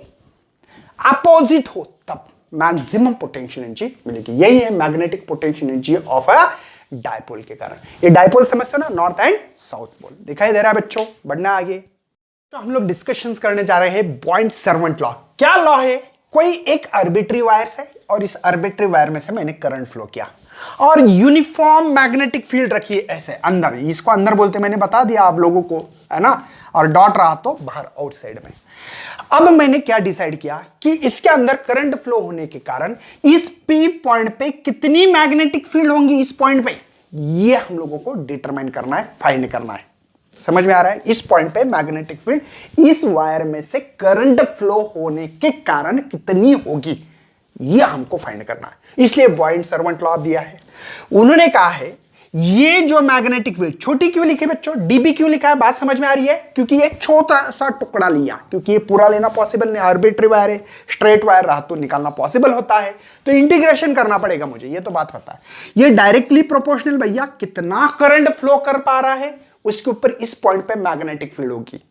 अपोजिट हो, तब मैक्सिमम पोटेंशियल एनर्जी मिलेगी। यही है magnetic potential energy of a dipole के कारण। ये डायपोल समझते हो ना, नॉर्थ एंड साउथ पोल, दिखाई दे रहा है बच्चों, बढ़ना आगे। तो हम लोग डिस्कशंस करने जा रहे हैं पॉइंट सर्वेंट लॉ। क्या लॉ है, कोई एक आर्बिट्री वायर से, और इस आर्बिट्री वायर में से मैंने करंट फ्लो किया और यूनिफॉर्म मैग्नेटिक फील्ड रखी है ऐसे अंदर, इसको अंदर बोलते मैंने बता दिया आप लोगों को, है ना, और डॉट रहा तो बाहर आउटसाइड में। अब मैंने क्या डिसाइड किया कि इसके अंदर करंट फ्लो होने के कारण इस पी पॉइंट पे कितनी मैग्नेटिक फील्ड होंगी इस पॉइंट पे, ये हम लोगों को डिटरमाइन करना है, फाइंड करना है। समझ में आ रहा है, इस पॉइंट पे मैग्नेटिक फील्ड इस वायर में से करंट फ्लो होने के कारण कितनी होगी, ये हमको फाइंड करना है। इसलिए पॉइंट सर्वेंट लॉ दिया है। उन्होंने कहा है ये जो मैग्नेटिक फील्ड, छोटी क्यों लिखे बच्चों, डीबी क्यों लिखा है, बात समझ में आ रही है, क्योंकि ये छोटा सा टुकड़ा लिया, क्योंकि ये पूरा लेना पॉसिबल नहीं, आर्बिट्री वायर है, स्ट्रेट वायर रहा तो निकालना पॉसिबल होता है, तो इंटीग्रेशन करना पड़ेगा मुझे, ये तो बात पता है। ये डायरेक्टली प्रोपोर्शनल भैया, कितना करंट फ्लो कर पा रहा है उसके ऊपर इस पॉइंट पे मैग्नेटिक फील्ड होगी।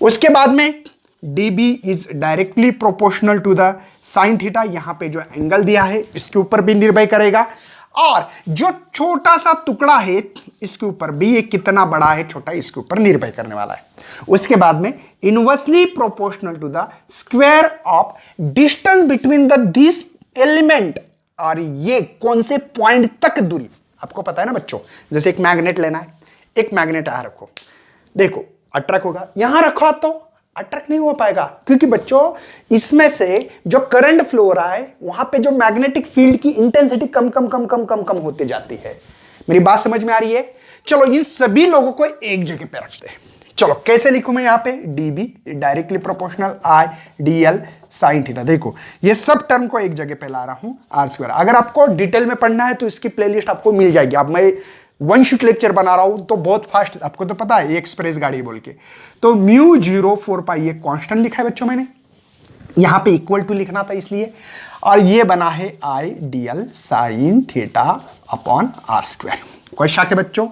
उसके बाद में dB is directly proportional to the sine theta, यहां पे जो एंगल दिया है इसके ऊपर भी निर्भर करेगा, और जो छोटा सा टुकड़ा है इसके ऊपर भी, ये कितना बड़ा है छोटा इसके ऊपर निर्भर करने वाला है। उसके बाद में inversely proportional to the square of distance between the this element और ये कौन से पॉइंट तक दूरी, आपको पता है ना बच्चों, जैसे एक मैग्नेट लेना है, एक मैग्नेट यहां रखो, देखो अट्रैक्ट होगा, यहां रखो तो अट्रैक्ट नहीं हो पाएगा, क्योंकि बच्चों इसमें से जो करंट फ्लो हो रहा है वहां पे जो मैग्नेटिक फील्ड की इंटेंसिटी कम कम कम कम कम कम होती जाती है। मेरी बात समझ में आ रही है? चलो इन सभी लोगों को एक जगह पे रखते हैं। चलो कैसे लिखूं मैं यहां पे, dB directly proportional I dl sin theta. देखो ये सब टर्म को एक जगह पे ला रहा हूं r²। अगर आपको डिटेल में पढ़ना है तो इसकी प्लेलिस्ट आपको मिल जाएगी। अब मैं वन शूट लेक्चर बना रहा हूं तो बहुत फास्ट, आपको तो पता है एक्सप्रेस गाड़ी बोल के। तो μ04π ये कांस्टेंट लिखा है बच्चों मैंने, यहां पे इक्वल टू लिखना था इसलिए, और ये बना है I dl sin theta upon r²। कोई शक है बच्चों?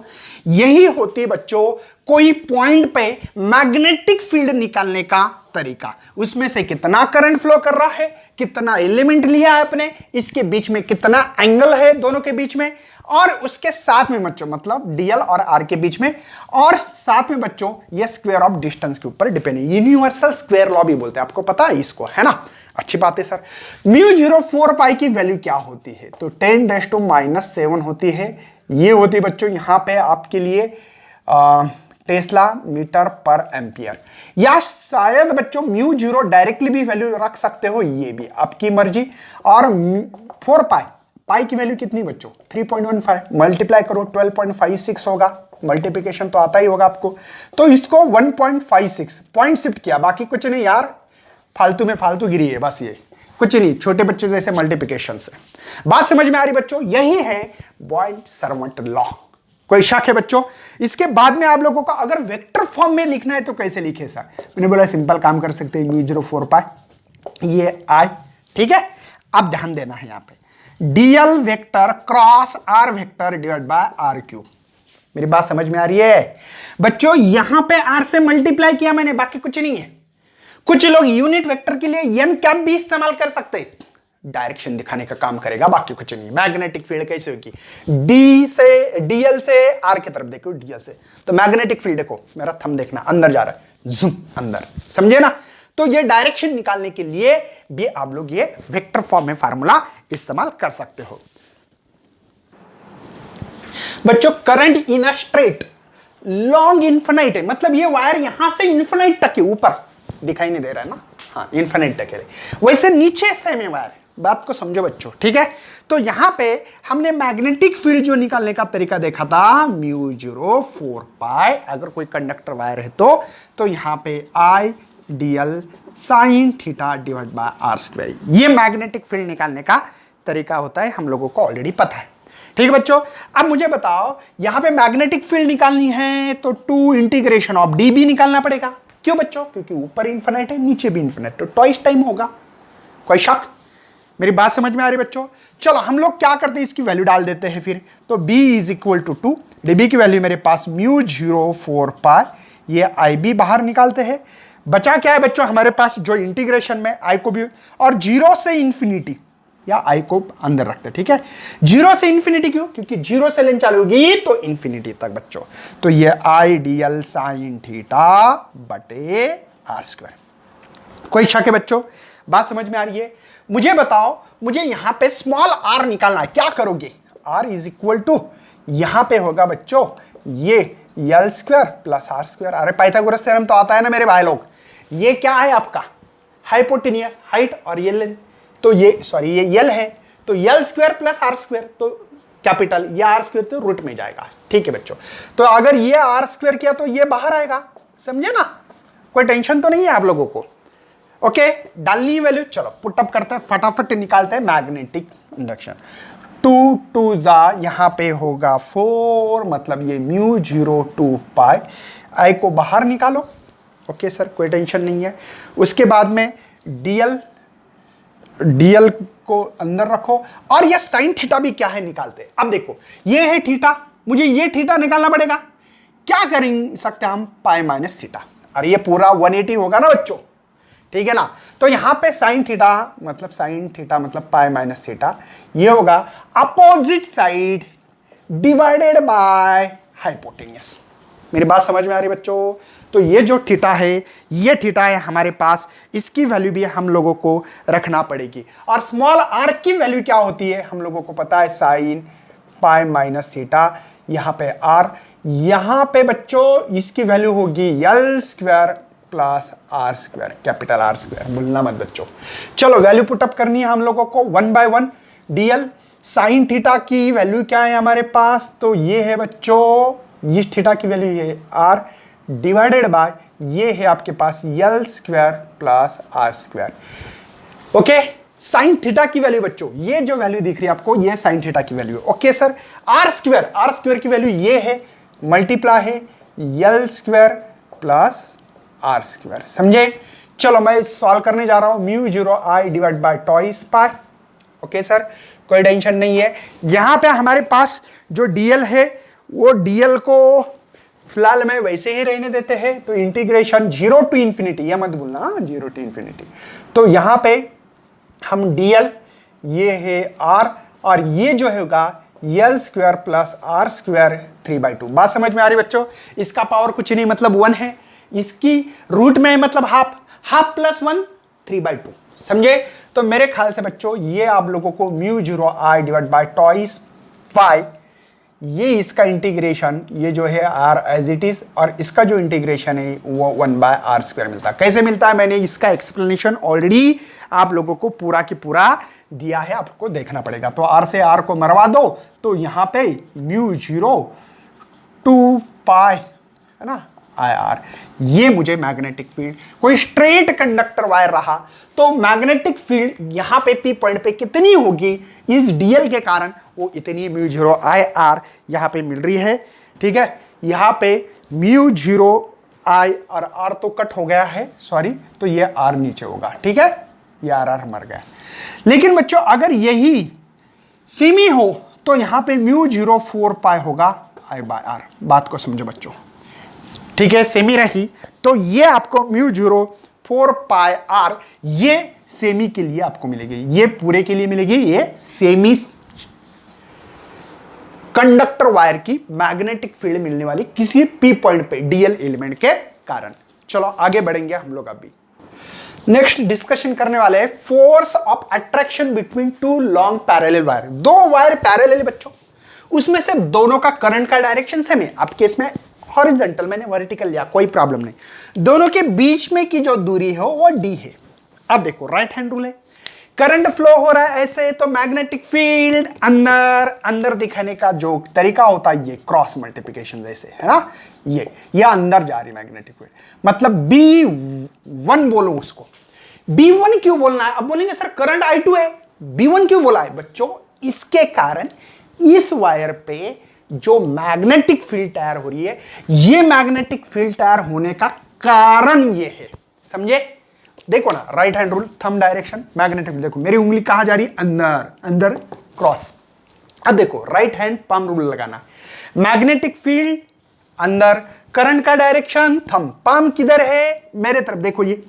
यही होती है बच्चों कोई पॉइंट पे मैग्नेटिक फील्ड निकालने का तरीका। उसमें से कितना करंट फ्लो कर रहा है, कितना एलिमेंट लिया है अपने, इसके बीच में कितना एंगल है दोनों के बीच में, और उसके साथ में बच्चों मतलब डीएल और आर के बीच में, और साथ में बच्चों ये स्क्वायर ऑफ डिस्टेंस के ऊपर डिपेंड है। यूनिवर्सल स्क्वायर लॉ भी बोलते हैं, आपको पता है इसको, है ना? अच्छी बात है सर। μ04π की वैल्यू क्या होती है? तो 10⁻⁻7 होती है। ये होती है बच्चों यहां पे आपके लिए टेस्ला मीटर पर एम्पियर, या शायद बच्चों μ0 डायरेक्टली भी वैल्यू रख सकते हो, ये भी आपकी मर्जी। और 4π, पाई की वैल्यू कितनी बच्चों? 3.15, मल्टीप्लाई करो 12.56 होगा, मल्टीप्लिकेशन तो आता ही होगा आपको। तो इसको 1.56 पॉइंट शिफ्ट किया, बाकी कुछ नहीं यार, फालतू में फालतू गिरी है बस, ये कुछ नहीं, छोटे बच्चे जैसे मल्टीप्लिकेशन से। बात समझ में आ रही बच्चों? यही है बॉयल-सरवंट लॉ। कोई शक है बच्चों? इसके बाद में आप लोगों को अगर वेक्टर फॉर्म में लिखना है तो कैसे लिखे सर? मैंने बोला सिंपल काम कर सकते हैं, μ04π ये I, ठीक है? अब ध्यान देना है यहां पे dl vector cross r vector divide bye r³। मेरी बात समझ में आ रही है बच्चों? यहां पे r से मल्टीप्लाई किया मैंने, बाकी कुछ नहीं है। कुछ लोग यूनिट वेक्टर के लिए n कैप भी इस्तेमाल कर सकते हैं, डायरेक्शन दिखाने का काम करेगा, बाकी कुछ नहीं। मैग्नेटिक फील्ड कैसे होगी? dl से r की तरफ देखो, dl से, तो मैग्नेटिक फील्ड देखो, मेरा थंब देखना, अंदर जा रहा है, जूम अंदर, समझे ना? तो ये डायरेक्शन निकालने के लिए भी आप लोग ये वेक्टर फॉर्म में फार्मूला इस्तेमाल कर सकते हो। बच्चों current in a straight long infinite है, मतलब ये वायर यहां से इन्फिनाइट तक है, ऊपर दिखाई नहीं दे रहा है ना, हाँ इन्फिनाइट तक है, वैसे नीचे सेम है वायर। बात को समझो बच्चों, ठीक है? तो यहां पे हमने मैग्नेटिक फील्ड जो निकालने का तरीका देखा था, μ04π, अगर कोई कंडक्टर वायर है तो यहां पे I dl sin theta divide by r², ये मैग्नेटिक फील्ड निकालने का तरीका होता है, हम लोगों को ऑलरेडी पता है। ठीक है बच्चों? अब मुझे बताओ यहां पे मैग्नेटिक फील्ड निकालनी है तो 2 इंटीग्रेशन ऑफ dB निकालना पड़ेगा। क्यों बच्चों? क्योंकि ऊपर इन्फिनिट है, नीचे भी इन्फिनिट, तो ट्वाइस टाइम होगा। कोई शक? मेरी बात समझ में आ रही बच्चों? चलो हम लोग क्या करते हैं, इसकी वैल्यू डाल देते हैं फिर। तो B = 2, dB की वैल्यू मेरे पास μ04π, ये IB बाहर निकालते हैं। बचा क्या है बच्चों हमारे पास, जो इंटीग्रेशन में I को भी, और 0 से इंफिनिटी, या I को अंदर रखते हैं, ठीक है? 0 से इंफिनिटी क्यों? क्योंकि 0 से लेन चालू होगी तो इंफिनिटी तक बच्चों। तो ये I dl sin थीटा बटे r²। कोई शक है बच्चों? बात समझ में आ रही है? मुझे बताओ, मुझे यहां पे स्मॉल r निकालना है, क्या करोगे? r = यहां पे होगा बच्चों ये l² प्लस r²। अरे पाइथागोरस थ्योरम तो आता है ना मेरे भाई लोग। ये क्या है आपका? हाइपोटेनियस, हाइट, और ये लेंथ, तो ये सॉरी ये l है, तो l² प्लस r², तो कैपिटल, ये r² तो रूट में जाएगा। ठीक है बच्चों? तो अगर ये r² किया तो ये बाहर आएगा, समझे ना? कोई टेंशन तो नहीं है आप लोगों को? ओके, डालनी वैल्यू, चलो पुट अप करते हैं, फटाफट निकालते हैं मैग्नेटिक इंडक्शन। 2 2 जा, यहां पे होगा 4, मतलब ये μ02π, I को बाहर निकालो। ओके सर, कोई टेंशन नहीं है। उसके बाद में dl को अंदर रखो, और ये साइन थीटा भी क्या है निकालते हैं। अब देखो ये है थीटा, मुझे ये थीटा निकालना पड़ेगा। क्या कर सकते हैं हम? पाई माइनस थीटा, और ये पूरा 180 होगा ना बच्चों, ठीक है ना? तो यहां पे साइन थीटा मतलब पाई माइनस थीटा, ये होगा opposite side divided by hypotenuse. मेरी बात समझ में आ रही बच्चों? तो ये जो थीटा है, ये थीटा है हमारे पास, इसकी वैल्यू भी हम लोगों को रखना पड़ेगी। और स्मॉल आर की वैल्यू क्या होती है हम लोगों को पता है, साइन पाई माइनस थीटा। यहाँ पे आर, यहाँ पे बच्चों इसकी वैल्यू होगी L square plus R square, capital R square, भूलना मत बच्चों। चलो वैल्यू पुटअप करनी है हम लोगों को 1 बाय 1 डीएल। साइन थीटा की वैल्यू क्या है हमारे पास, तो ये है बच्चों, इस थीटा की वैल्यू ये आर डिवाइडेड बाय ये है आपके पास L square plus R square. Okay, sine theta की वैल्यू बच्चों, ये जो वैल्यू दिख रही है आपको, ये साइन थीटा की value. Okay sir, R square की वैल्यू ये है, मल्टीप्लाई है L square plus R square, समझे? चलो मैं सॉल्व करने जा रहा हूं, mu 0 I divide by twice pi. Okay sir, कोई टेंशन नहीं है। यहां पे हमारे पास जो डीएल है, वो डीएल को फिलहाल में वैसे ही रहने देते हैं, तो इंटीग्रेशन 0 टू इंफिनिटी, यह मत भूलना, 0 टू इंफिनिटी। तो यहां पे हम डीएल, ये है आर, और ये जो होगा L square plus R square 3/2। बात समझ में आ रही बच्चों? इसका पावर कुछ नहीं, मतलब 1 है, इसकी रूट में मतलब हाफ प्लस 1 3/2, समझे? तो मेरे ख्याल से बच्चों ये आप लोगों को mu 0 I divide by twice pi, ये इसका इंटीग्रेशन, ये जो है आर एज इट इज, और इसका जो इंटीग्रेशन है वो 1 बाय आर स्क्वायर मिलता है। कैसे मिलता है, मैंने इसका एक्सप्लेनेशन ऑलरेडी आप लोगों को पूरा की पूरा दिया है, आपको देखना पड़ेगा। तो आर से आर को मरवा दो, तो यहां पे म्यू 0 2 पाई है ना आई आर, ये मुझे मैग्नेटिक फील्ड, कोई स्ट्रेट कंडक्टर वायर रहा तो मैग्नेटिक फील्ड यहां पे पी पॉइंट पे कितनी होगी, इस डीएल के कारण वो इतनी म्यू 0 आई आर यहां पे मिल रही है। ठीक है, यहां पे म्यू 0 आई और आर तो कट हो गया है, सॉरी, तो ये आर नीचे होगा। ठीक है, ये आर मर गया। लेकिन बच्चों अगर यही सेमी हो तो यहां पे म्यू 0 4 पाई होगा आई बाय आर। बात को समझो बच्चों, ठीक है, सेमी रही तो ये आपको म्यू 0 4 पाई आर, ये सेमी के लिए आपको मिलेगी, ये पूरे के लिए मिलेगी, ये सेमी कंडक्टर वायर की मैग्नेटिक फील्ड मिलने वाली किसी पी पॉइंट पे डीएल एलिमेंट के कारण। चलो आगे बढ़ेंगे हम लोग। अभी नेक्स्ट डिस्कशन करने वाले हैं force of attraction between two long parallel wire. दो वायर पैरेलल बच्चों, उसमें से दोनों का करंट का डायरेक्शन सेम है। आपके इसमें हॉरिजॉन्टल, मैंने वर्टिकल लिया, कोई प्रॉब्लम नहीं। दोनों के बीच में की जो दूरी है वो डी है। अब देखो राइट हैंड रूल है, करंट फ्लो हो रहा है ऐसे, तो मैग्नेटिक फील्ड अंदर अंदर दिखाने का जो तरीका होता है ये क्रॉस मल्टीप्लिकेशन जैसे है ना, ये अंदर जा रही मैग्नेटिक फील्ड, मतलब B1 बोलो उसको। B1 क्यों बोलना है? अब बोलेंगे सर करंट I2 है, B1 क्यों बोला है? बच्चों इसके कारण इस वायर पे जो मैग्नेटिक फील्ड तैयार हो रही है, ये मैग्नेटिक फील्ड तैयार होने का कारण ये है, समझे? देखो ना, right hand rule, thumb direction, magnetic, देखो मेरी उंगली कहां जा रही है, अंदर अंदर क्रॉस। अब देखो राइट हैंड पाम रूल लगाना, मैग्नेटिक फील्ड अंदर, करंट का डायरेक्शन थंब, पाम किधर है, मेरे तरफ, देखो ये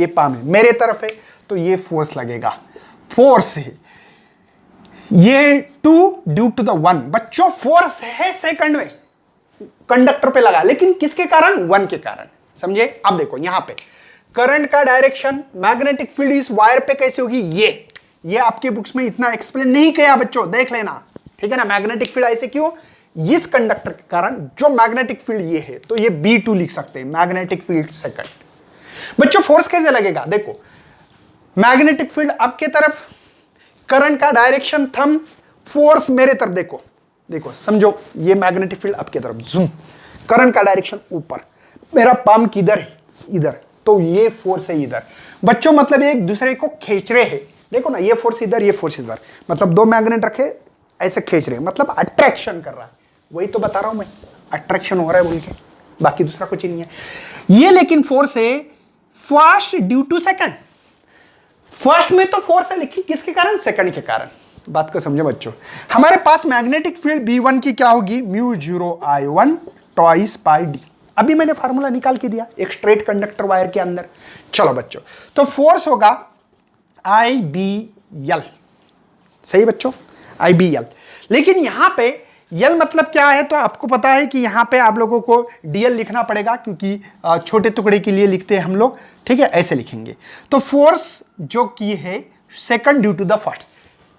पाम है मेरे तरफ है, तो ये फोर्स लगेगा, फोर्स है ये 2 ड्यू टू द 1। बच्चों फोर्स है सेकंड में कंडक्टर पे लगा, लेकिन किसके कारण? 1 के कारण, समझे? अब देखो यहां पे करंट का डायरेक्शन, मैग्नेटिक फील्ड इस वायर पे कैसे होगी, ये आपके बुक्स में इतना एक्सप्लेन नहीं किया बच्चों, देख लेना, ठीक है ना। मैग्नेटिक फील्ड ऐसे क्यों? इस कंडक्टर के कारण जो मैग्नेटिक फील्ड ये है, तो ये B2 लिख सकते हैं, मैग्नेटिक फील्ड सेकंड। बच्चों फोर्स कैसे लगेगा? देखो मैग्नेटिक फील्ड आपके तरफ, करंट का डायरेक्शन थंब, फोर्स मेरे तरफ, देखो समझो, ये मैग्नेटिक फील्ड आपके तरफ, जूम, करंट का डायरेक्शन ऊपर, मेरा पाम किधर है, इधर, तो ये फोर्स है इधर। बच्चों मतलब एक दूसरे को खींच रहे हैं, देखो ना, ये फोर्स इधर, ये फोर्स इधर, मतलब दो मैग्नेट रखे ऐसे खींच रहे हैं, मतलब अट्रैक्शन कर रहा है। वही तो बता रहा हूं मैं, अट्रैक्शन हो रहा है बोल के, बाकी दूसरा कुछ नहीं है ये। लेकिन फोर्स है first due to second, first में तो फोर्स है, लेकिन किसके कारण? सेकंड के कारण। बात को समझो बच्चों, हमारे पास मैग्नेटिक फील्ड B1 की क्या होगी, mu 0 I1 toys pi D. अभी मैंने फार्मूला निकाल के दिया एक स्ट्रेट कंडक्टर वायर के अंदर। चलो बच्चों, तो फोर्स होगा IBL, सही बच्चों, IBL। लेकिन यहां पे यल मतलब क्या है, तो आपको पता है कि यहां पे आप लोगों को डीएल लिखना पड़ेगा, क्योंकि छोटे टुकड़े के लिए लिखते हैं हम लोग, ठीक है, ऐसे लिखेंगे। तो फोर्स जो की है second due to the first,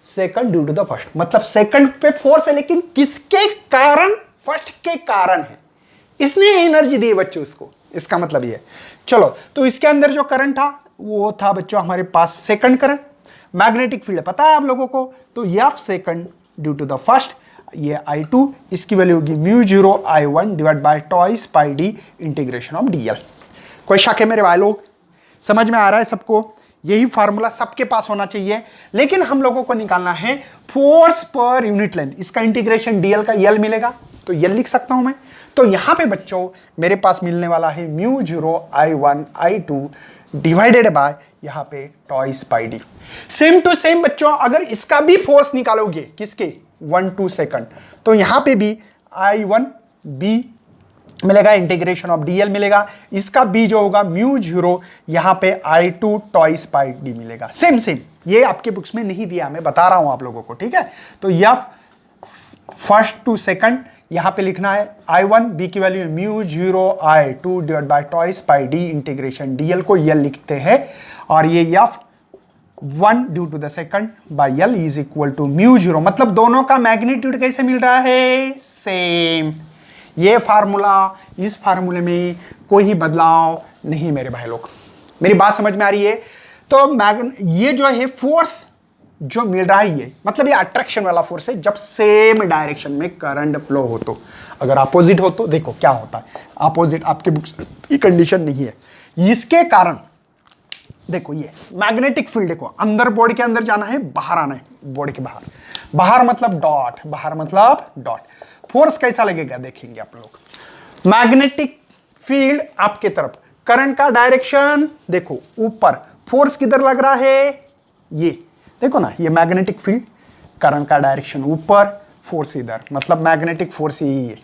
second due to the first मतलब सेकंड पे फोर्स है, लेकिन किसके कारण? फर्स्ट के कारण है, इसने एनर्जी दी बच्चों उसको, इसका मतलब ये। चलो, तो इसके अंदर जो करंट था वो था बच्चों हमारे पास सेकंड करंट। मैग्नेटिक फील्ड पता है आप लोगों को, तो F second due to the first, ये I2, इसकी वैल्यू होगी μ0 I1 divide by twice pi D integration of DL. कोई शक है मेरे भाई लोग? समझ में आ रहा है सबको? यही फार्मूला सबके पास होना चाहिए, लेकिन हम लोगों को निकालना है फोर्स पर यूनिट लेंथ। इसका इंटीग्रेशन डीएल का यल मिलेगा, तो यल लिख सकता हूं मैं। तो यहां पे बच्चों मेरे पास मिलने वाला है μ0 I1 I2 डिवाइडेड बाय यहां पे twice pi D. Same to same बच्चों, अगर इसका भी फोर्स निकालोगे, किसके? 1-2 सेकंड, तो यहां पे भी I1 B मिलेगा, इंटीग्रेशन ऑफ डीएल मिलेगा। इसका बी जो होगा μ0 यहां पे I2 टॉइस पाई डी मिलेगा। सेम सेम, ये आपके बुक्स में नहीं दिया, मैं बता रहा हूं आप लोगों को, ठीक है। तो यह फर्स्ट टू सेकंड यहां पे लिखना है I1, बी की value μ0 I2 divide by twice pi D integration DL को यल लिखते हैं, और ये F 1 due to the second by L is equal to μ0, मतलब दोनों का मैग्नीट्यूड कैसे मिल रहा है? सेम। ये फार्मूला, इस फार्मूले में कोई बदलाव नहीं मेरे भाई लोग, मेरी बात समझ में आ रही है? तो ये जो है फोर्स जो मिल रहा है, ये मतलब ये अट्रैक्शन वाला फोर्स है, जब सेम डायरेक्शन में करंट फ्लो हो। तो अगर अपोजिट हो तो देखो क्या होता है, अपोजिट आपके बुक्स की कंडीशन नहीं है। इसके कारण देखो ये मैग्नेटिक फील्ड, देखो अंदर बॉडी के अंदर जाना है, बाहर आना है बॉडी के बाहर। बाहर मतलब डॉट, बाहर मतलब डॉट। फोर्स कैसा लगेगा देखेंगे आप लोग। मैग्नेटिक फील्ड आपके तरफ, करंट का डायरेक्शन देखो ऊपर, फोर्स किधर लग रहा है? ये देखो ना, ये मैग्नेटिक फील्ड, करंट का डायरेक्शन ऊपर, फोर्स इधर, मतलब मैग्नेटिक फोर्स यही है,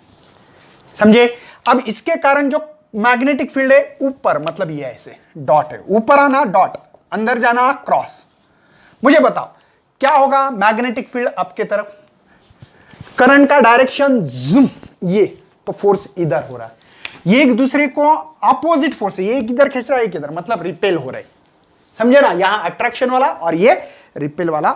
समझे? अब इसके कारण जो मैग्नेटिक फील्ड है ऊपर, मतलब ये ऐसे डॉट है, ऊपर आना डॉट, अंदर जाना क्रॉस। मुझे बताओ क्या होगा? मैग्नेटिक फील्ड आपके तरफ, करंट का डायरेक्शन जूम, ये तो फोर्स इधर हो रहा है, ये एक दूसरे को अपोजिट फोर्स है, ये किधर खींच रहा है, किधर, मतलब रिपेल हो रहा है, समझे ना? यहां अट्रैक्शन वाला और ये रिपेल वाला,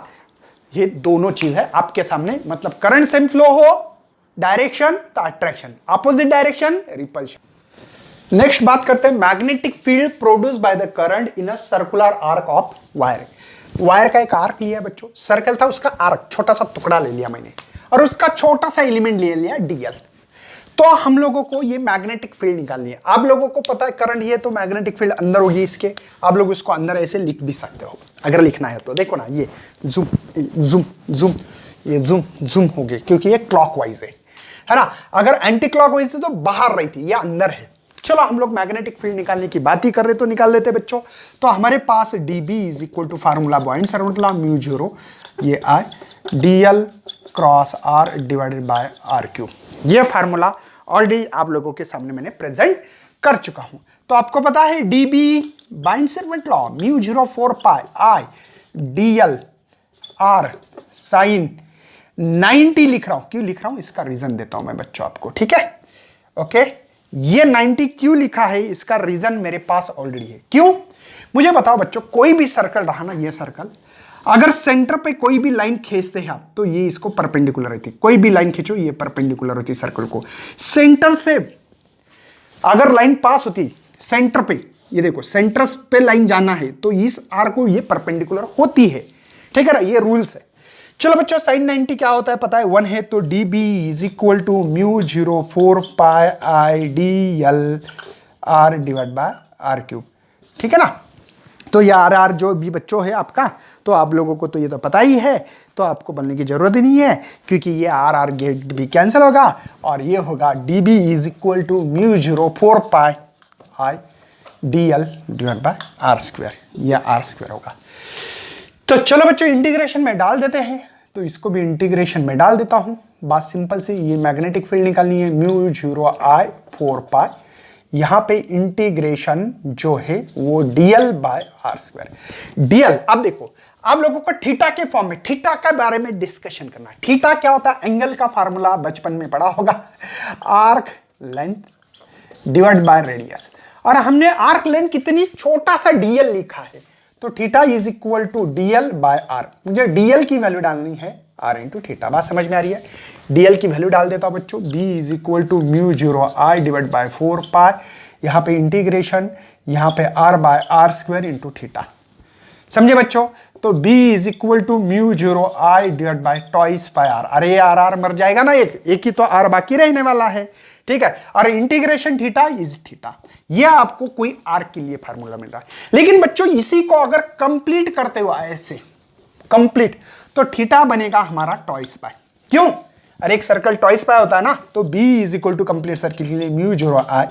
ये दोनों चीज है आपके सामने। मतलब करंट सेम फ्लो हो, डायरेक्शन तो attraction, opposite direction repulsion. Next बात करते हैं magnetic field produce by the current in a circular arc of wire. Wire का एक आर्क लिया बच्चों, सर्कल था, उसका आर्क छोटा सा टुकड़ा ले लिया मैंने, और उसका छोटा सा एलिमेंट ले लिया डीएल। तो हम लोगों को ये मैग्नेटिक फील्ड निकालनी है। आप लोगों को पता है करंट ये, तो मैग्नेटिक फील्ड अंदर होगी इसके, आप लोग उसको अंदर ऐसे लिख भी सकते हो अगर लिखना है तो। देखो ना, ये जूम जूम जूम, ये जूम जूम हो गए, क्योंकि ये क्लॉकवाइज है ना। अगर एंटी क्लॉकवाइज थी तो बाहर रही थी, ये अंदर है। चलो हम लोग मैग्नेटिक फील्ड निकालने की बात ही कर रहे तो निकाल लेते बच्चों। तो हमारे पास dB is equal to formula Biot formula μ0 ये I dl cross r divided by r cube. ये फार्मूला ऑलरेडी आप लोगों के सामने मैंने प्रेजेंट कर चुका हूं। तो आपको पता है dB Biot Savart law μ0 4 pi i dl r sine 90 लिख रहा हूं। क्यों लिख रहा हूं इसका रीजन देता हूं मैं बच्चों आपको, ठीक है? ओके, ये 90 क्यों लिखा है इसका रीजन मेरे पास ऑलरेडी है। क्यों मुझे बताओ बच्चों, कोई भी सर्कल रहा ना, ये सर्कल अगर सेंटर पे कोई भी लाइन खींचते हैं आप तो ये इसको परपेंडिकुलर रहती है। कोई भी लाइन खींचो ये परपेंडिकुलर होती है सर्कल को। सेंटर से अगर लाइन पास होती सेंटर पे, ये देखो सेंटर पे लाइन जाना है तो इस आर को ये परपेंडिकुलर होती है, ठीक है ना? ये रूल्स है। चलो बच्चों साइन 90 क्या होता है पता है? 1 है, तो dB is equal to μ0 4 pi i dl r divide by r cube, ठीक है ना? तो ये आर जो भी बच्चों है आपका, तो आप लोगों को तो ये तो पता ही है, तो आपको बनने की जरूरत ही नहीं है, क्योंकि ये आर गेट भी कैंसिल होगा और ये होगा dB is equal to μ0 4 pi i dl divide by r square, यह r स्क्वायर होगा। तो चलो बच्चों इंटीग्रेशन में डाल देते हैं, तो इसको भी इंटीग्रेशन में डाल देता हूं। बात सिंपल सी, ये मैग्नेटिक फील्ड निकालनी है, μ0 I 4 पाई, यहां पे इंटीग्रेशन जो है वो dl by R square. dl, अब देखो आप लोगों को थीटा के फॉर्म में थीटा के बारे में डिस्कशन करना है। थीटा क्या होता है? एंगल का फार्मूला बचपन में पढ़ा होगा, arc length divide by radius, और हमने आर्क लेंथ कितनी छोटा सा dl लिखा है, तो theta is equal to dl by R. मुझे dl की वैल्यू डालनी है r इंटू थीटा। बात समझ में आ रही है? dl की वैल्यू डाल देता हूं बच्चों, b is equal to mu 0 i divide by 4 pi, यहां पे इंटीग्रेशन, यहां पे r by R square into theta. समझे बच्चों? तो b is equal to mu 0 i divide by twice by r। अरे r मर जाएगा ना, एक ही तो r बाकी रहने वाला है, ठीक है। और इंटीग्रेशन थीटा इज थीटा। यह आपको कोई आर के लिए फार्मूला मिल रहा है। लेकिन बच्चों इसी को अगर कंप्लीट करते हुए ऐसे कंप्लीट, तो थीटा बनेगा हमारा ट्वाइस पाई। क्यों? अरे एक सर्कल ट्वाइस पाई होता है ना, तो b is equal to complete circle के लिए mu 0 i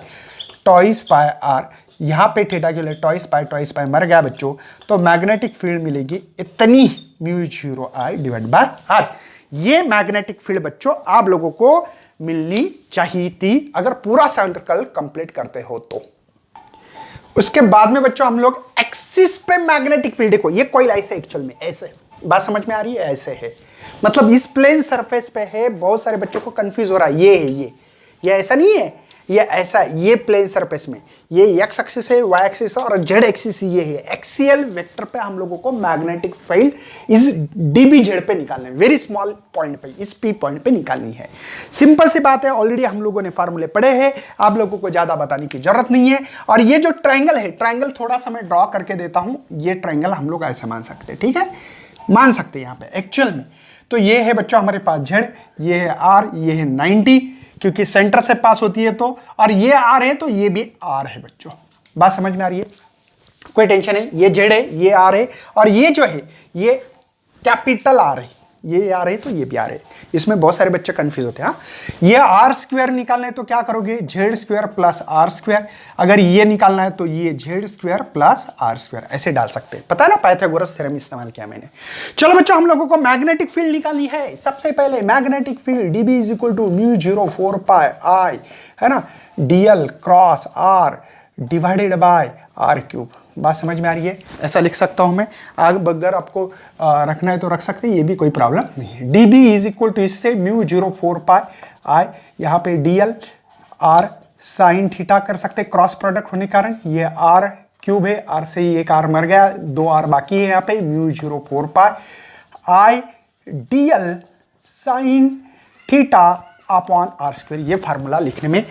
twice pi r। यहां पे थीटा के लिए ट्वाइस पाई मर गया बच्चों, तो मैग्नेटिक फील्ड मिलेगी इतनी mu 0 i divide by r। ये मैग्नेटिक फील्ड बच्चों आप लोगों को मिलनी चाहिए थी अगर पूरा सर्कल कंप्लीट करते हो तो। उसके बाद में बच्चों हम लोग एक्सिस पे मैग्नेटिक फील्ड, देखो ये कोई ऐसे एक्चुअल में ऐसे, बात समझ में आ रही है? ऐसे है, मतलब इस प्लेन सरफेस पे है। बहुत सारे बच्चों को कंफ्यूज हो रहा है, ये है ये ऐसा नहीं है, ये ऐसा है। ये प्लेन सरफेस में ये एक्स एक्सिस है, वाई एक्सिस है, और जेड एक्सिस ये है। एक्सियल वेक्टर पे हम लोगों को मैग्नेटिक फील्ड इस डीबी जेड पे निकालना है, वेरी स्मॉल पॉइंट पे, इस पी पॉइंट पे निकालनी है। सिंपल सी बात है, ऑलरेडी हम लोगों ने फार्मूले पढ़े हैं, आप लोगों को ज्यादा बताने की जरूरत नहीं है। और ये जो ट्रायंगल है, ट्रायंगल थोड़ा सा मैं ड्रॉ करके देता हूं। ये ट्रायंगल हम लोग ऐसे मान सकते हैं, ठीक है, मान सकते हैं यहाँ पे एक्चुअल में। तो ये है बच्चों हमारे पास जेड, ये है आर, ये है 90 क्योंकि सेंटर से पास होती है तो, और ये आर है तो ये भी आर है बच्चों। बात समझ में आ रही है? कोई टेंशन है? ये जेड है, ये आर है, और ये जो है ये कैपिटल आर है, ये आर है तो ये भी आर है। इसमें बहुत सारे बच्चे कंफ्यूज होते हैं। हाँ, ये आर स्क्वायर निकालना है तो क्या करोगे? Z square plus R square. अगर ये निकालना है तो ये Z square plus R square, ऐसे डाल सकते हैं। पता है ना, पाइथागोरस थ्योरम इस्तेमाल किया मैंने। चलो बच्चों हम लोगों को मैग्नेटिक फील्ड निकालनी है। सबसे पहले magnetic field dB is equal to mu 0 4 pi I, है ना, dl cross R divided by R cube. बात समझ में आ रही है? ऐसा लिख सकता हूं मैं। अगर आपको रखना है तो रख सकते हैं, ये भी कोई प्रॉब्लम नहीं है। dB इज इक्वल टू इससे म्यू 0 4 पाई आई, यहाँ पे dl r साइन थीटा कर सकते, क्रॉस प्रोडक्ट होने के कारण। ये r क्यूब है, r से ही एक r मर गया, 2 r बाकी है यहाँ पे, mu 0 4 pi I dl sine theta upon R square. ये फार्मूला लिखने में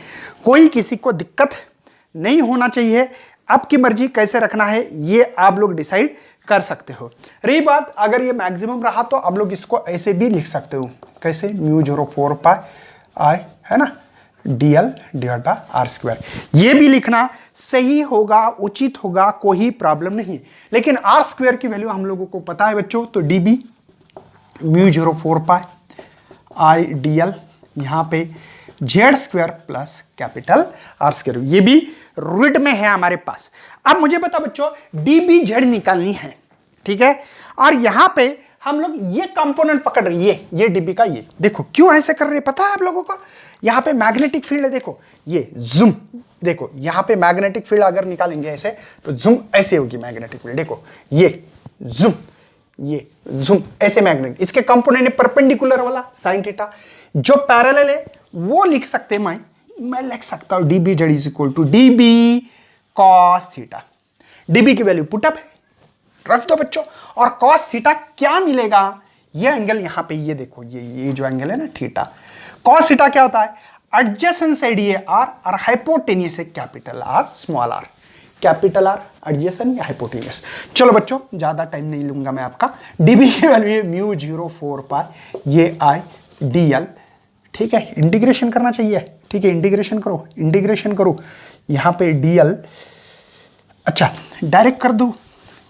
कोई किसी को दिक्कत नहीं होना चाहिए। आपकी मर्जी कैसे रखना है ये आप लोग डिसाइड कर सकते हो। रही बात अगर ये मैक्सिमम रहा तो आप लोग इसको ऐसे भी लिख सकते हो, कैसे, म्यू 0 4 पाई आई, है ना, dl divide by R square. ये भी लिखना सही होगा, उचित होगा, कोई प्रॉब्लम नहीं। लेकिन आर स्क्वायर की वैल्यू हम लोगों को पता है बच्चों, तो dB mu 0 4 pi I dl, यहां पे Z square plus capital R square. ये भी रूट में है हमारे पास। अब मुझे बताओ बच्चों, dB जेड निकालनी है, ठीक है, और यहां पे हम लोग ये कंपोनेंट पकड़ रहे हैं, ये dB का। ये देखो क्यों ऐसे कर रहे हैं पता है आप लोगों को? यहां पे मैग्नेटिक फील्ड है, देखो ये जूम, देखो यहां पे मैग्नेटिक फील्ड अगर निकालेंगे ऐसे तो जूम ऐसे होगी मैग्नेटिक फील्ड। देखो ये जूम, ये जूम ऐसे मैग्नेट, इसके कंपोनेंट है परपेंडिकुलर वाला साइन थीटा। जो पैरेलल है वो लिख सकते हैं, मैं लिख सकता हूं dB Z is equal to dB cos theta. dB की वैल्यू पुटअप है, रख दो बच्चों। और cos थीटा क्या मिलेगा? ये एंगल यहां पे, ये देखो ये जो एंगल है ना थीटा, cos थीटा क्या होता है? एडजेसेंट साइड ये r और हाइपोटेनियस है capital R small r, capital R adjacent या हाइपोटेनियस। चलो बच्चों ज्यादा टाइम नहीं लूंगा मैं आपका। dB की वैल्यू है म्यू 0 4 पाई ये i dl, ठीक है, इंटीग्रेशन करना चाहिए, ठीक है, इंटीग्रेशन करो, इंटीग्रेशन करो, यहां पे dl, अच्छा डायरेक्ट कर दो।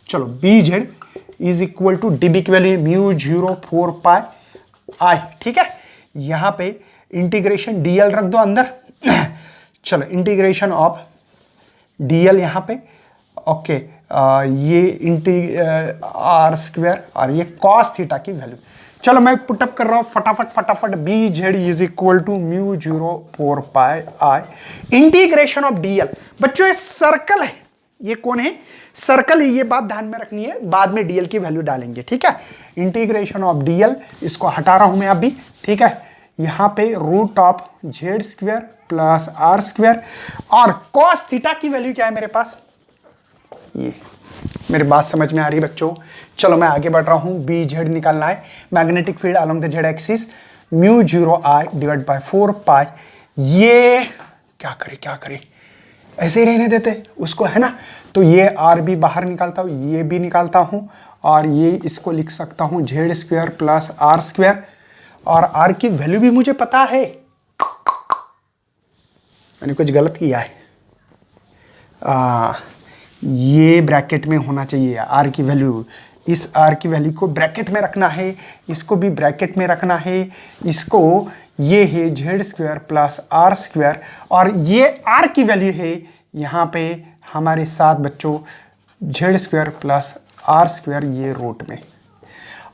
चलो b Z is equal to dB की वैल्यू म्यू 0 4 पाई आई, ठीक है, यहां पे इंटीग्रेशन dl रख दो अंदर। चलो इंटीग्रेशन ऑफ dl यहां पे, ओके, ये आर स्क्वायर और ये cos थीटा की वैल्यू, चलो मैं पुटअप कर रहा हूं फटाफट B Z is equal to mu 0 4 pi I integration of DL. बच्चों ये सर्कल है, ये कौन है, सर्कल है, ये बात ध्यान में रखनी है, बाद में डीएल की वैल्यू डालेंगे, ठीक है। इंटीग्रेशन ऑफ डीएल, इसको हटा रहा हूं मैं अभी, ठीक है। यहां पे root of Z square plus R square और कॉस थीटा की वैल्यू क्या है मेरे पास, ये। मेरी बात समझ में आ रही है बच्चों? चलो मैं आगे बढ़ रहा हूं, बी जेड निकालना है, magnetic field along the Z axis mu 0 I divide by 4 pi. ये क्या करे, ऐसे ही रहने देते उसको, है ना। तो ये आर भी बाहर निकालता हूं, ये भी निकालता हूं, और ये इसको लिख सकता हूं Z square plus R square, और आर की वैल्यू भी मुझे पता है, मैंने कुछ गलत किया है, ये ब्रैकेट में होना चाहिए आर की वैल्यू, इस आर की वैल्यू को ब्रैकेट में रखना है, इसको भी ब्रैकेट में रखना है, इसको, ये है Z square plus R square, और ये आर की वैल्यू है यहाँ पे हमारे साथ बच्चों Z square plus R square, ये रूट में,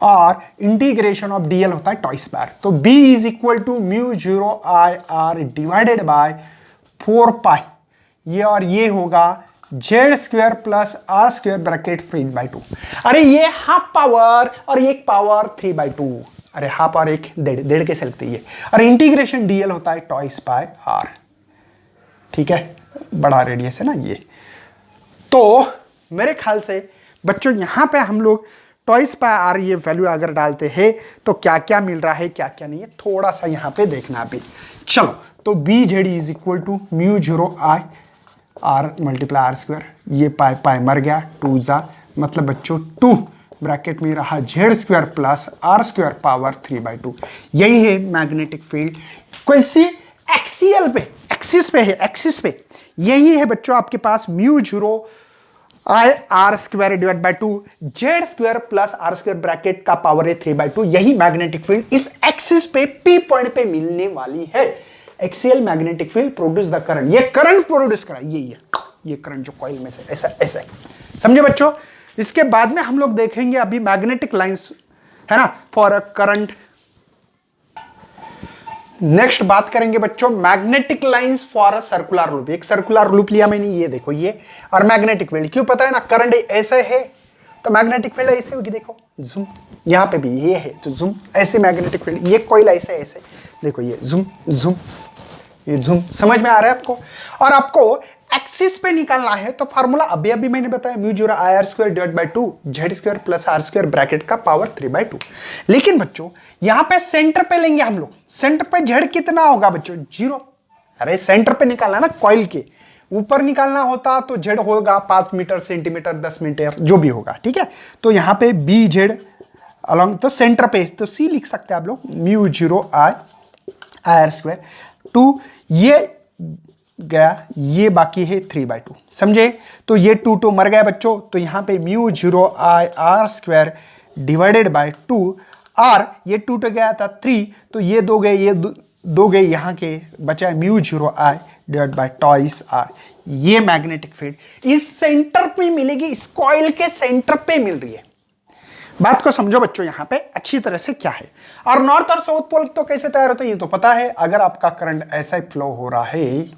और इंटीग्रेशन ऑफ डीएल होता है टॉइस बार। तो b is equal to mu 0 I R divided by 4 pi, ये और ये होगा Z square plus R square bracket 3/2। अरे ये हाफ पावर और एक पावर 3/2, अरे हाफ और एक डेढ़ कैसे लगते ये, और इंटीग्रेशन डीएल होता है टॉइस बाय आर, ठीक है, बड़ा रेडियस है ना ये। तो मेरे ख्याल से बच्चों यहां पे हम लोग टॉइस बाय आर ये वैल्यू अगर डालते हैं तो क्या क्या मिल रहा है क्या क्या नहीं है, थोड़ा सा यहां पे देखना अभी। चलो तो B Z is equal to mu 0 I R multiply R square, ये पाई पाई मर गया, 2 जा, मतलब बच्चों 2 ब्रैकेट में रहा Z square plus R square power 3/2। यही है मैग्नेटिक फील्ड, कोई सी एक्सियल पे, एक्सिस पे है, एक्सिस पे यही है बच्चों आपके पास mu 0 I R square divide by 2 Z square plus R square bracket का पावर है 3/2। यही मैग्नेटिक फील्ड इस एक्सिस पे पी पॉइंट पे मिलने वाली है। Axial magnetic field produce the current, ये करंट प्रोड्यूस करा, ये करंट जो कॉइल में से ऐसा ऐसा, समझे बच्चों। इसके बाद में हम लोग देखेंगे अभी मैग्नेटिक लाइंस, है ना, फॉर अ करंट। नेक्स्ट बात करेंगे बच्चों magnetic lines for a circular loop. एक सर्कुलर लूप लिया मैंने, ये देखो ये, और मैग्नेटिक फील्ड, क्यों पता है ना, करंट ऐसे है तो मैग्नेटिक फील्ड ऐसे होगी, देखो जूम, यहां पे भी ये है तो जूम, ऐसे मैग्नेटिक फील्ड, ये कॉइल ऐसे ऐसे, देखो ये जूम जूम, ये जूम, समझ में आ रहा है आपको। और आपको एक्सिस पे निकालना है तो फार्मूला अभी अभी मैंने बताया, mu 0 I R square divide by 2 Z square plus R square bracket का पावर 3/2। लेकिन बच्चों यहां पे सेंटर पे लेंगे हम लोग, सेंटर पे जेड कितना होगा बच्चों, 0। अरे सेंटर पे निकालना ना, कॉइल के ऊपर निकालना होता तो जेड होगा 5 मीटर सेंटीमीटर 10 मीटर जो भी होगा, ठीक है। तो यहां पे बी जेड अलॉन्ग, तो सेंटर पे तो सी लिख सकते हैं आप लोग, म्यू 0 आई आर स्क्वायर 2, ये गया, ये बाकी है 3/2, समझे। तो ये 2 मर गया बच्चों, तो यहां पे mu 0 I R square divided by 2, R ये 2 गया था 3, तो ये 2 गए, ये 2 गए, यहां के बचा mu 0 I divide by twice R. ये मैग्नेटिक फील्ड इस सेंटर पे मिलेगी, इस कॉइल के सेंटर पे मिल रही है। बात को समझो बच्चों यहां पे अच्छी तरह से क्या है। और नॉर्थ और साउथ पोल तो कैसे तैयार होता है ये तो पता है, अगर आपका करंट ऐसा फ्लो हो रहा है,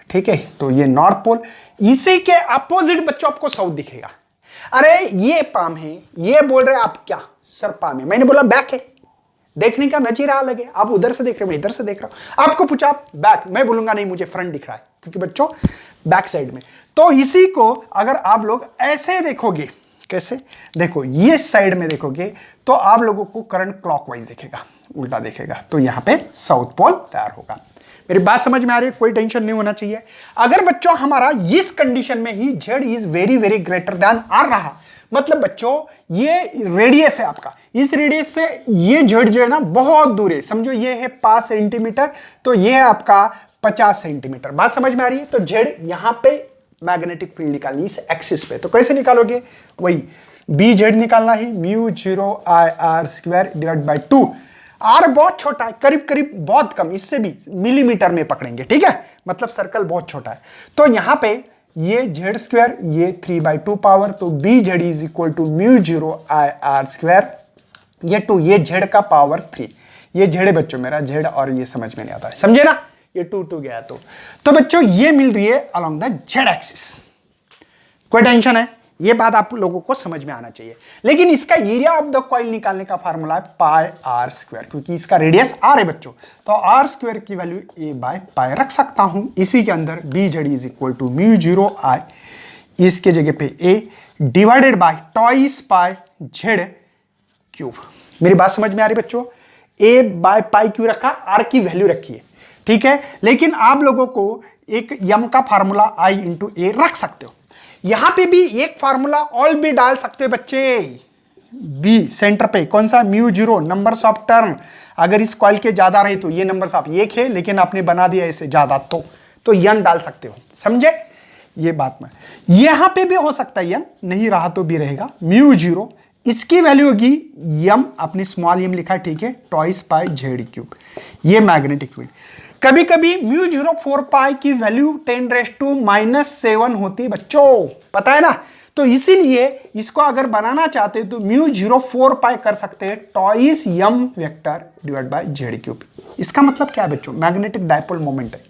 ठीक है, तो ये नॉर्थ पोल, इसी के अपोजिट बच्चों आपको साउथ दिखेगा। अरे ये पाम है, ये बोल रहे आप क्या सर पाम है, मैंने बोला बैक है, देखने का नजीरा अलग है, आप उधर से देख रहे हो, मैं इधर से देख रहा हूं, आपको पूछा आप बैक, मैं बोलूंगा नहीं मुझे फ्रंट दिख रहा है, क्योंकि बच्चों बैक साइड में। तो इसी को अगर आप लोग ऐसे देखोगे, कैसे देखो, ये साइड में देखोगे तो आप लोगों को करंट क्लॉकवाइज दिखेगा, उल्टा दिखेगा, तो यहां पे साउथ पोल तैयार होगा। मेरी बात समझ में आ रही है, कोई टेंशन नहीं होना चाहिए। अगर बच्चों हमारा इस कंडीशन में ही Z is very very greater than R रहा, मतलब बच्चों ये रेडियस है आपका, इस रेडियस से ये जेड जो है ना बहुत दूर है, समझो ये है 5 सेंटीमीटर, तो ये है आपका 50 सेंटीमीटर। बात समझ में आ रही है। तो जेड यहां पे मैग्नेटिक फील्ड निकालनी इस एक्सिस पे, तो कैसे निकालोगे, वही बी जेड निकालना ही, mu 0 I R square divide by 2, R बहुत छोटा है, करीब करीब बहुत कम, इससे भी मिलीमीटर में पकड़ेंगे, ठीक है, मतलब सर्कल बहुत छोटा है। तो यहां पे ये जेड स्क्वायर, ये 3/2 पावर, तो B Z is equal to mu 0 I R square ये 2, ये z का पावर 3, ये z है बच्चों मेरा z, और ये समझ में नहीं आता है, समझे ना, ये 2 गया तो बच्चों ये मिल रही है अलोंग द z एक्सिस। कोई टेंशन है, ये बात आप लोगों को समझ में आना चाहिए। लेकिन इसका एरिया ऑफ द कॉइल निकालने का फार्मूला है पाई आर स्क्वायर, क्योंकि इसका रेडियस आर है बच्चों, तो आर स्क्वायर की वैल्यू a बाय पाई रख सकता हूं। इसी के अंदर B Z is equal to mu 0 I, इसके जगह पे a divided by twice pi Z cube. मेरी बात समझ में आ रही बच्चों, a बाय पाई क्यों रखा, आर की वैल्यू रखी है, ठीक है। लेकिन आप लोगों को एक यम का फार्मूला i इंटू ए रख सकते हो। यहां पे भी एक फार्मूला ऑल भी डाल सकते हो बच्चे, बी सेंटर पे कौन सा, म्यू 0 नंबर्स ऑफ टर्न, अगर इस कॉइल के ज्यादा रहे तो ये नंबर्स ऑफ एक है, लेकिन आपने बना दिया इसे ज्यादा तो यन डाल सकते हो, समझे ये बात में। यहां पे भी हो सकता है यन, नहीं रहा तो भी रहेगा म्यू 0, इसकी वैल्यू होगी यम, अपनी स्मॉल यम लिखा है, ठीक है, टॉइस पाई जेड क्यूब, ये मैग्नेटिक फील्ड। कभी कभी म्यू 0 4 पाई की वैल्यू 10⁻⁻7 होती है बच्चों, पता है ना, तो इसीलिए इसको अगर बनाना चाहते हैं तो म्यू 0 4 पाई कर सकते हैं twice M vector divide by Z cube. इसका मतलब क्या है बच्चों, मैग्नेटिक डायपोल मोमेंट है,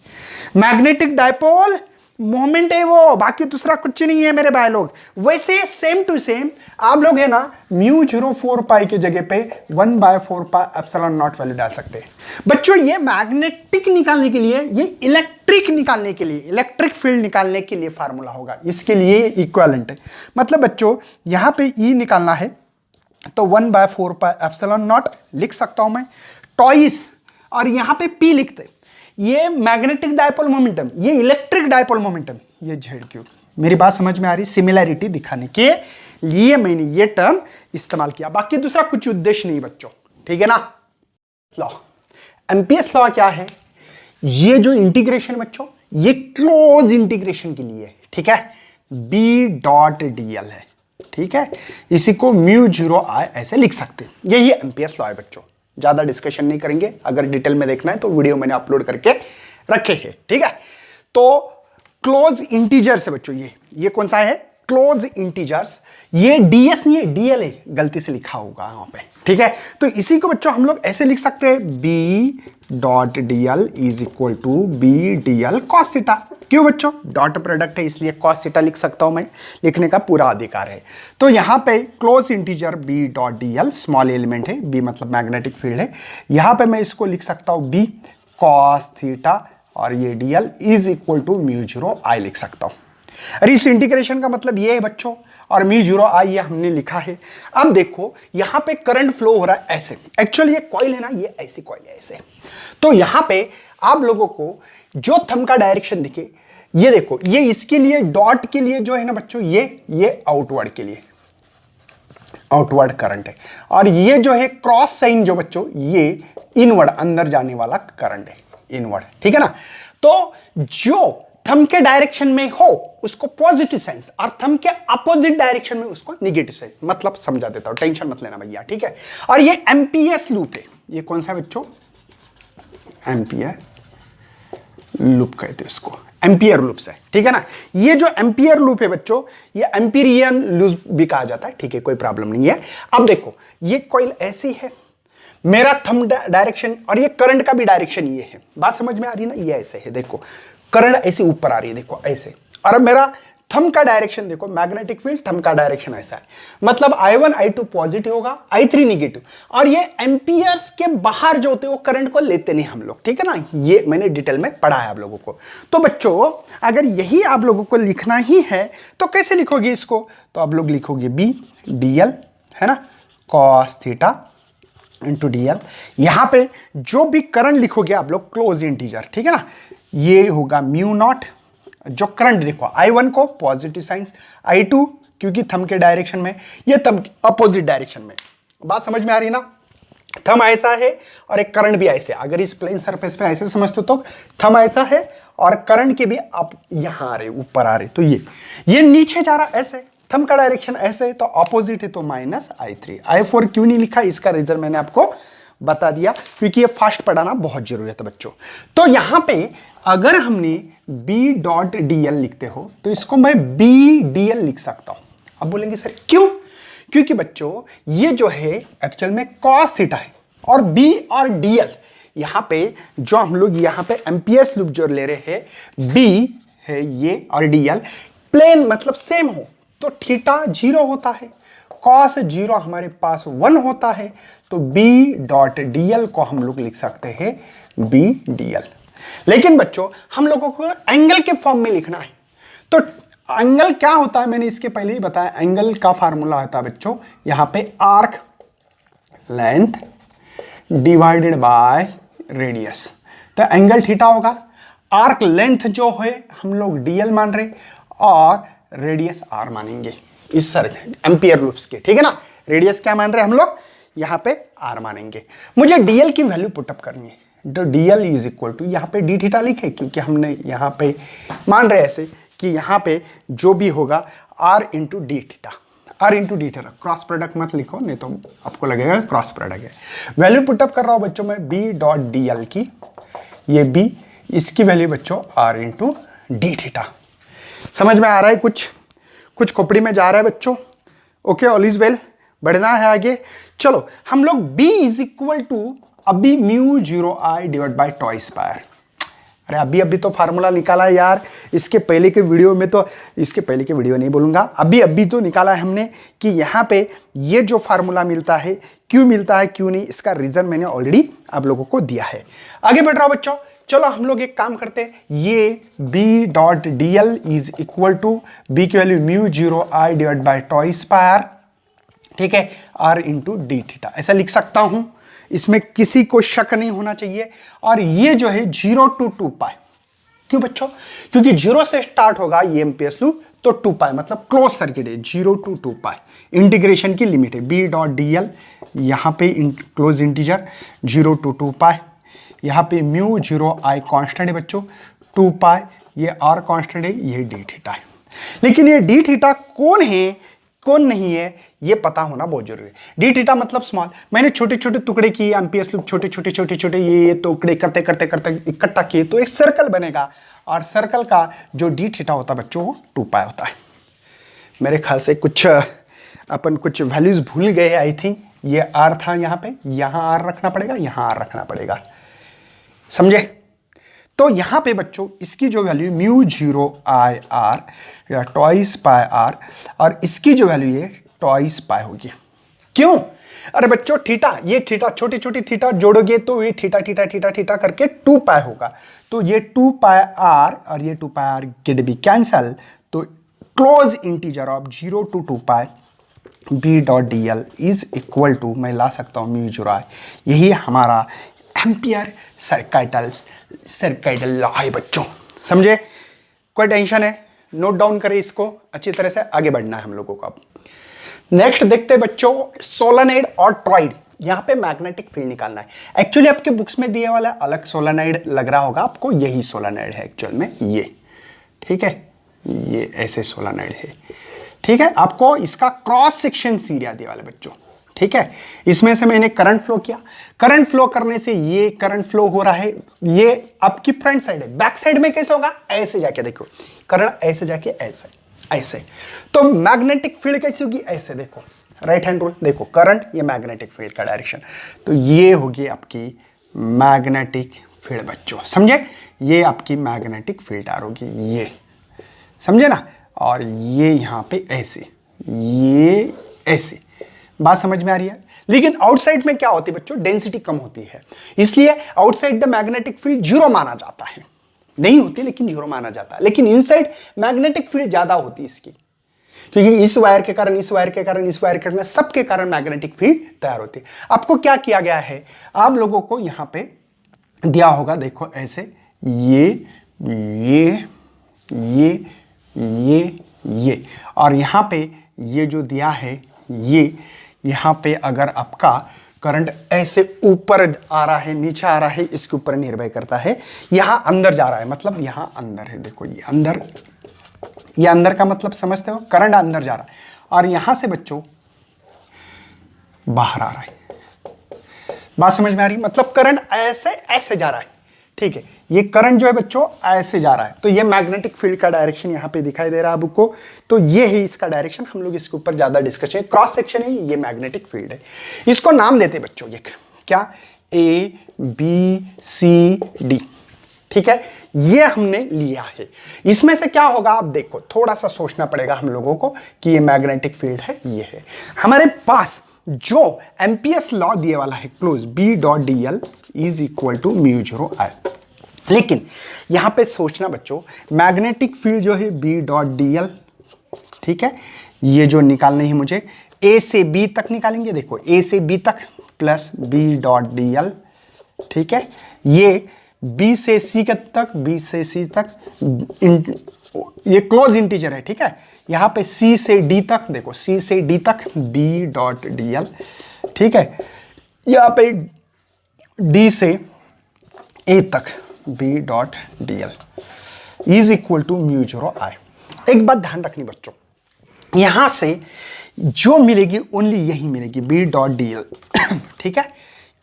मैग्नेटिक डायपोल मोमेंट है वो, बाकी दूसरा कुछ नहीं है मेरे भाई लोग। वैसे सेम टू सेम आप लोग है ना म्यू 0 4 पाई के जगह पे 1/4 पाई एप्सिलॉन नॉट वैल्यू डाल सकते हैं बच्चों। ये मैग्नेटिक निकालने के लिए, ये इलेक्ट्रिक निकालने के लिए, इलेक्ट्रिक फील्ड निकालने के लिए फार्मूला होगा, इसके लिए इक्विवेलेंट है। मतलब बच्चों यहां पे ई निकालना है तो 1/4 पाई एप्सिलॉन नॉट लिख सकता हूं मैं, टॉइस, और यहां पे पी लिखते, ये मैग्नेटिक डायपोल मोमेंटम, ये इलेक्ट्रिक डायपोल मोमेंटम, ये जेड क्यूब। मेरी बात समझ में आ रही, सिमिलैरिटी दिखाने के लिए मैंने ये टर्म इस्तेमाल किया, बाकी दूसरा कुछ उद्देश्य नहीं बच्चों, ठीक है ना। लॉ, एम्पियर्स लॉ क्या है, ये जो इंटीग्रेशन बच्चों ये क्लोज इंटीग्रेशन के लिए, ठीक है, बी डॉट डीएल है, ठीक है, इसी को म्यू 0 आई ऐसे लिख सकते हैं, यही एम्पियर्स लॉ है बच्चों। ज्यादा डिस्कशन नहीं करेंगे, अगर डिटेल में देखना है तो वीडियो मैंने अपलोड करके रखे हैं, ठीक है। तो क्लोज इंटीजर्स है बच्चों, ये कौन सा है, क्लोज इंटीजर्स, ये डीएस नहीं है, डीएल है, गलती से लिखा होगा यहां पे, ठीक है। तो इसी को बच्चों हम लोग ऐसे लिख सकते हैं, B dot DL is equal to B DL cos theta. क्यों बच्चों, डॉट प्रोडक्ट है इसलिए कॉस थीटा लिख सकता हूं मैं, लिखने का पूरा अधिकार है। तो यहां पे close integer B dot DL small element है, बी मतलब मैग्नेटिक फील्ड है, यहां पे मैं इसको लिख सकता हूं बी कॉस थीटा, और ये DL is equal to mu 0 I लिख सकता हूं। अरे इस इंटीग्रेशन का मतलब ये है बच्चों, और म्यू 0 आई ये हमने लिखा है। अब देखो यहां पे करंट फ्लो हो रहा है ऐसे, एक्चुअली ये कॉइल है ना, ये ऐसी कॉइल है ऐसे, तो यहां पे आप लोगों को जो थंब का डायरेक्शन दिखे, ये देखो, ये इसके लिए डॉट के लिए जो है ना बच्चों, ये आउटवर्ड के लिए, आउटवर्ड करंट है, और ये जो है क्रॉस साइन जो बच्चों, ये इनवर्ड अंदर जाने वाला करंट है, इनवर्ड, ठीक है ना। तो जो थंब के डायरेक्शन में हो उसको पॉजिटिव साइन, और थंब के अपोजिट डायरेक्शन में उसको नेगेटिव साइन, मतलब समझा देता हूं, टेंशन मत लेना भैया, ठीक है। और ये एम्पियर्स लूप है, ये कौन सा बच्चों, एम्पियर लूप कहते हैं इसको, एम्पियर लूप है, ठीक है ना। ये जो एम्पियर लूप है बच्चों, ये एम्पिरियन लूप भी कहा जाता है, ठीक है, कोई प्रॉब्लम नहीं है। अब देखो ये कॉइल ऐसी है, मेरा थंब डायरेक्शन और ये करंट का भी डायरेक्शन ये है, बात समझ में आ रही है ना, ये ऐसे है, देखो करंट ऐसे ऊपर आ रही है, देखो ऐसे, और अब मेरा थंब का डायरेक्शन देखो, मैग्नेटिक फील्ड थंब का डायरेक्शन ऐसा है, मतलब I1 I2 पॉजिटिव होगा, I3 निगेटिव, और ये एम्पियर्स के बाहर जो होते हैं वो करंट को लेते नहीं हम लोग, ठीक है ना, ये मैंने डिटेल में पढ़ा है आप लोगों को। तो बच्चों अगर यही आप लोगों को लिखना ही है तो कैसे लिखोगे इसको, तो आप लोग लिखोगे बी डीएल, है ना, कॉस थीटा इंटू डीएल, यहां पे जो भी करंट लिखोगे आप लोग क्लोज इंटीजर, ठीक है ना, ये होगा म्यू नॉट, जो करंट देखो I1 को पॉजिटिव साइंस, I2 क्योंकि थंब के डायरेक्शन में, ये थंब अपोजिट डायरेक्शन में, बात समझ में आ रही ना। थंब ऐसा है और एक करंट भी ऐसे, अगर इस प्लेन सरफेस पे ऐसे समझते तो थंब ऐसा है और करंट के भी आप यहां आ रहे, ऊपर आ रहे, तो ये नीचे जा रहा ऐसे, थंब का डायरेक्शन ऐसे, तो अपोजिट है तो -I3। I4 क्यों नहीं लिखा, इसका रीजन मैंने आपको बता दिया, क्योंकि ये फास्ट पढ़ाना बहुत जरूरी है बच्चों। तो यहां पे अगर हमने बी डॉट डीएल लिखते हो तो इसको मैं बी डीएल लिख सकता हूं। अब बोलेंगे सर क्यों, क्योंकि बच्चों ये जो है एक्चुअल में cos थीटा है, और B और DL यहां पे जो हम लोग यहां पे एम्पियर्स लूप जो ले रहे हैं, B है ये और DL प्लेन मतलब सेम हो तो थीटा 0 होता है, cos 0 हमारे पास 1 होता है, तो B डॉट DL को हम लोग लिख सकते हैं B DL। लेकिन बच्चों हम लोगों को एंगल के फॉर्म में लिखना है, तो एंगल क्या होता है मैंने इसके पहले ही बताया, एंगल का फार्मूला होता है बच्चों यहां पे arc length divided by radius, तो एंगल थीटा होगा। आर्क लेंथ जो है हम लोग DL मान रहे और रेडियस R मानेंगे इस सर्कल एम्पियर लूप्स के, ठीक है ना। रेडियस क्या मान रहे हैं हम लोग यहां पे R मानेंगे। मुझे DL की वैल्यू पुटअप करनी है, तो DL इज इक्वल टू यहां पे d थीटा लिखे, क्योंकि हमने यहां पे मान रहे ऐसे कि यहां पे जो भी होगा R into D theta, R into D theta, cross product मत लिखो नहीं तो आपको लगेगा क्रॉस प्रोडक्ट है। वैल्यू पुटअप कर रहा हूं बच्चों मैं B डॉट DL की, ये B, इसकी वैल्यू बच्चों R इंटू डी थीटा। समझ में आ रहा है, कुछ खोपड़ी में जा रहा है बच्चों? ओके, ऑल इज वेल, बढ़ना है आगे। चलो हम लोग B इज इक्वल टू अभी mu 0I divide by tau square, अरे अभी तो फार्मूला निकाला है यार, इसके पहले के वीडियो में तो, इसके पहले के वीडियो नहीं बोलूंगा, अभी तो निकाला है हमने कि यहाँ पे ये जो फार्मूला मिलता है, क्यों मिलता है क्यों नहीं, इसका रीजन मैंने ऑलरेडी आप लोगों को दिया है। आगे बढ़ रहा हूं बच्चों, चलो हम लोग एक काम करते हैं, ये B dot DL is equal to B की value mu 0I divide by tau square, ठीक है, R इंटू डी थीटा, ऐसा लिख सकता हूं, इसमें किसी को शक नहीं होना चाहिए। और ये जो है 0 टू 2 पाई, क्यों बच्चों? क्योंकि 0 से स्टार्ट होगा ये एम्पियर्स लूप, तो 2 पाई मतलब क्लोज सर्किट है, 0 टू 2 पाई इंटीग्रेशन की लिमिट है। B डॉट DL यहां पे क्लोज इंटीजर 0 टू 2 पाई, यहां पे म्यू 0I कांस्टेंट है बच्चों, 2 पाई, ये R कांस्टेंट है, ये डी थीटा है। लेकिन ये डी थीटा कौन है कौन नहीं है ये पता होना बहुत जरूरी है। डी थीटा मतलब स्मॉल, मैंने छोटे छोटे टुकड़े किए एम्पियर्स लूप, छोटे छोटे ये टुकड़े करते करते करते इकट्ठा किए तो एक सर्कल बनेगा, और सर्कल का जो डी थीटा होता है बच्चों वो 2 पाई होता है। मेरे ख्याल से अपन कुछ वैल्यूज भूल गए, आई थिंक ये R था यहाँ पे, यहाँ R रखना पड़ेगा, यहाँ R रखना पड़ेगा, समझे? तो यहां पे बच्चों इसकी जो वैल्यू म्यू 0I R या टॉइस पाई R, और इसकी जो वैल्यू है टॉइस पाई होगी। क्यों? अरे बच्चों थीटा, ये थीटा छोटी छोटी थीटा जोड़ोगे तो ये थीटा थीटा थीटा थीटा करके 2 पाई होगा, तो ये 2 पाई R और ये 2 pi R get B cancel, तो close integer of 0 to 2 pi B dot DL is equal to, मैं ला सकता हूं म्यू 0I, यही हमारा एम्पियर सर्काइटल लॉ है बच्चों, समझे? कोई टेंशन है? नोट डाउन करें इसको अच्छी तरह से, आगे बढ़ना है हम लोगों को। अब नेक्स्ट देखते हैं बच्चों सोलेनॉइड और टॉरॉइड, यहां पे मैग्नेटिक फील्ड निकालना है। एक्चुअली आपके बुक्स में दिए वाला अलग सोलेनॉइड लग रहा होगा आपको, यही सोलेनॉइड है एक्चुअल में ये, ठीक है, ये ऐसे सोलेनॉइड है, ठीक है। आपको इसका क्रॉस सेक्शन एरिया दिया वाले बच्चों, ठीक है। इसमें से मैंने करंट फ्लो किया, करंट फ्लो करने से ये करंट फ्लो हो रहा है, ये आपकी फ्रंट साइड है, बैक साइड में कैसे होगा? ऐसे जाके देखो, करंट ऐसे जाके ऐसे ऐसे, तो मैग्नेटिक फील्ड कैसे होगी? ऐसे देखो, राइट हैंड रूल देखो, करंट ये मैग्नेटिक फील्ड का डायरेक्शन, तो ये होगी आपकी मैग्नेटिक फील्ड बच्चों, समझे? ये आपकी मैग्नेटिक फील्ड होगी, ये समझे ना, और ये यहां पे ऐसे, ये ऐसे, बात समझ में आ रही है? लेकिन आउटसाइड में क्या होती है बच्चों? डेंसिटी कम होती है, इसलिए आउटसाइड द मैग्नेटिक फील्ड 0 माना जाता है, नहीं होती लेकिन 0 माना जाता है। लेकिन इनसाइड मैग्नेटिक फील्ड ज्यादा होती है इसकी, क्योंकि इस वायर के कारण, इस वायर के कारण, इस वायर के कारण, सबके कारण मैग्नेटिक फील्ड तैयार होती है। आपको क्या किया गया है, आप लोगों को यहां पे दिया होगा, देखो ऐसे, ये और यहां पे ये जो दिया है, ये यहां पे अगर आपका करंट ऐसे ऊपर आ रहा है, नीचे आ रहा है, इसके ऊपर निर्भर करता है। यहां अंदर जा रहा है, मतलब यहां अंदर है, देखो ये अंदर, ये अंदर का मतलब समझते हो, करंट अंदर जा रहा है, और यहां से बच्चों बाहर आ रहा है। बात समझ में आ रही? मतलब करंट ऐसे ऐसे जा रहा है, ठीक है, ये करंट जो है बच्चों ऐसे जा रहा है, तो ये मैग्नेटिक फील्ड का डायरेक्शन यहाँ पे दिखाई दे रहा है आपको। तो ये है इसका डायरेक्शन, हम लोग इसके ऊपर ज्यादा डिस्कशन, क्रॉस सेक्शन है, ये मैग्नेटिक फील्ड है। इसको नाम देते बच्चों ये क्या, ए बी सी डी, ठीक है, ये हमने लिया है। इसमें से क्या होगा आप देखो, थोड़ा सा सोचना पड़ेगा हम लोगों को कि ये मैग्नेटिक फील्ड है, ये है हमारे पास जो एम्पियर्स लॉ दिए वाला है, close B dot D L is equal to mu zero I. लेकिन यहां पे सोचना बच्चों, मैग्नेटिक फील्ड जो है बी डॉट डी एल, ठीक है, ये जो निकालनी है मुझे, ए से बी तक निकालेंगे, देखो ए से बी तक plus B dot D L, ठीक है, ये बी से सी तक, बी से सी तक, ये क्लोज इंटीजर है, ठीक है, यहां पे सी से डी तक, देखो सी से डी तक बी डॉट डी एल, ठीक है, यहां पे डी से ए तक B dot D L is equal to mu zero I. एक बात ध्यान रखनी बच्चों, यहां से जो मिलेगी ओनली यही मिलेगी, बी डॉट डी एल, ठीक है,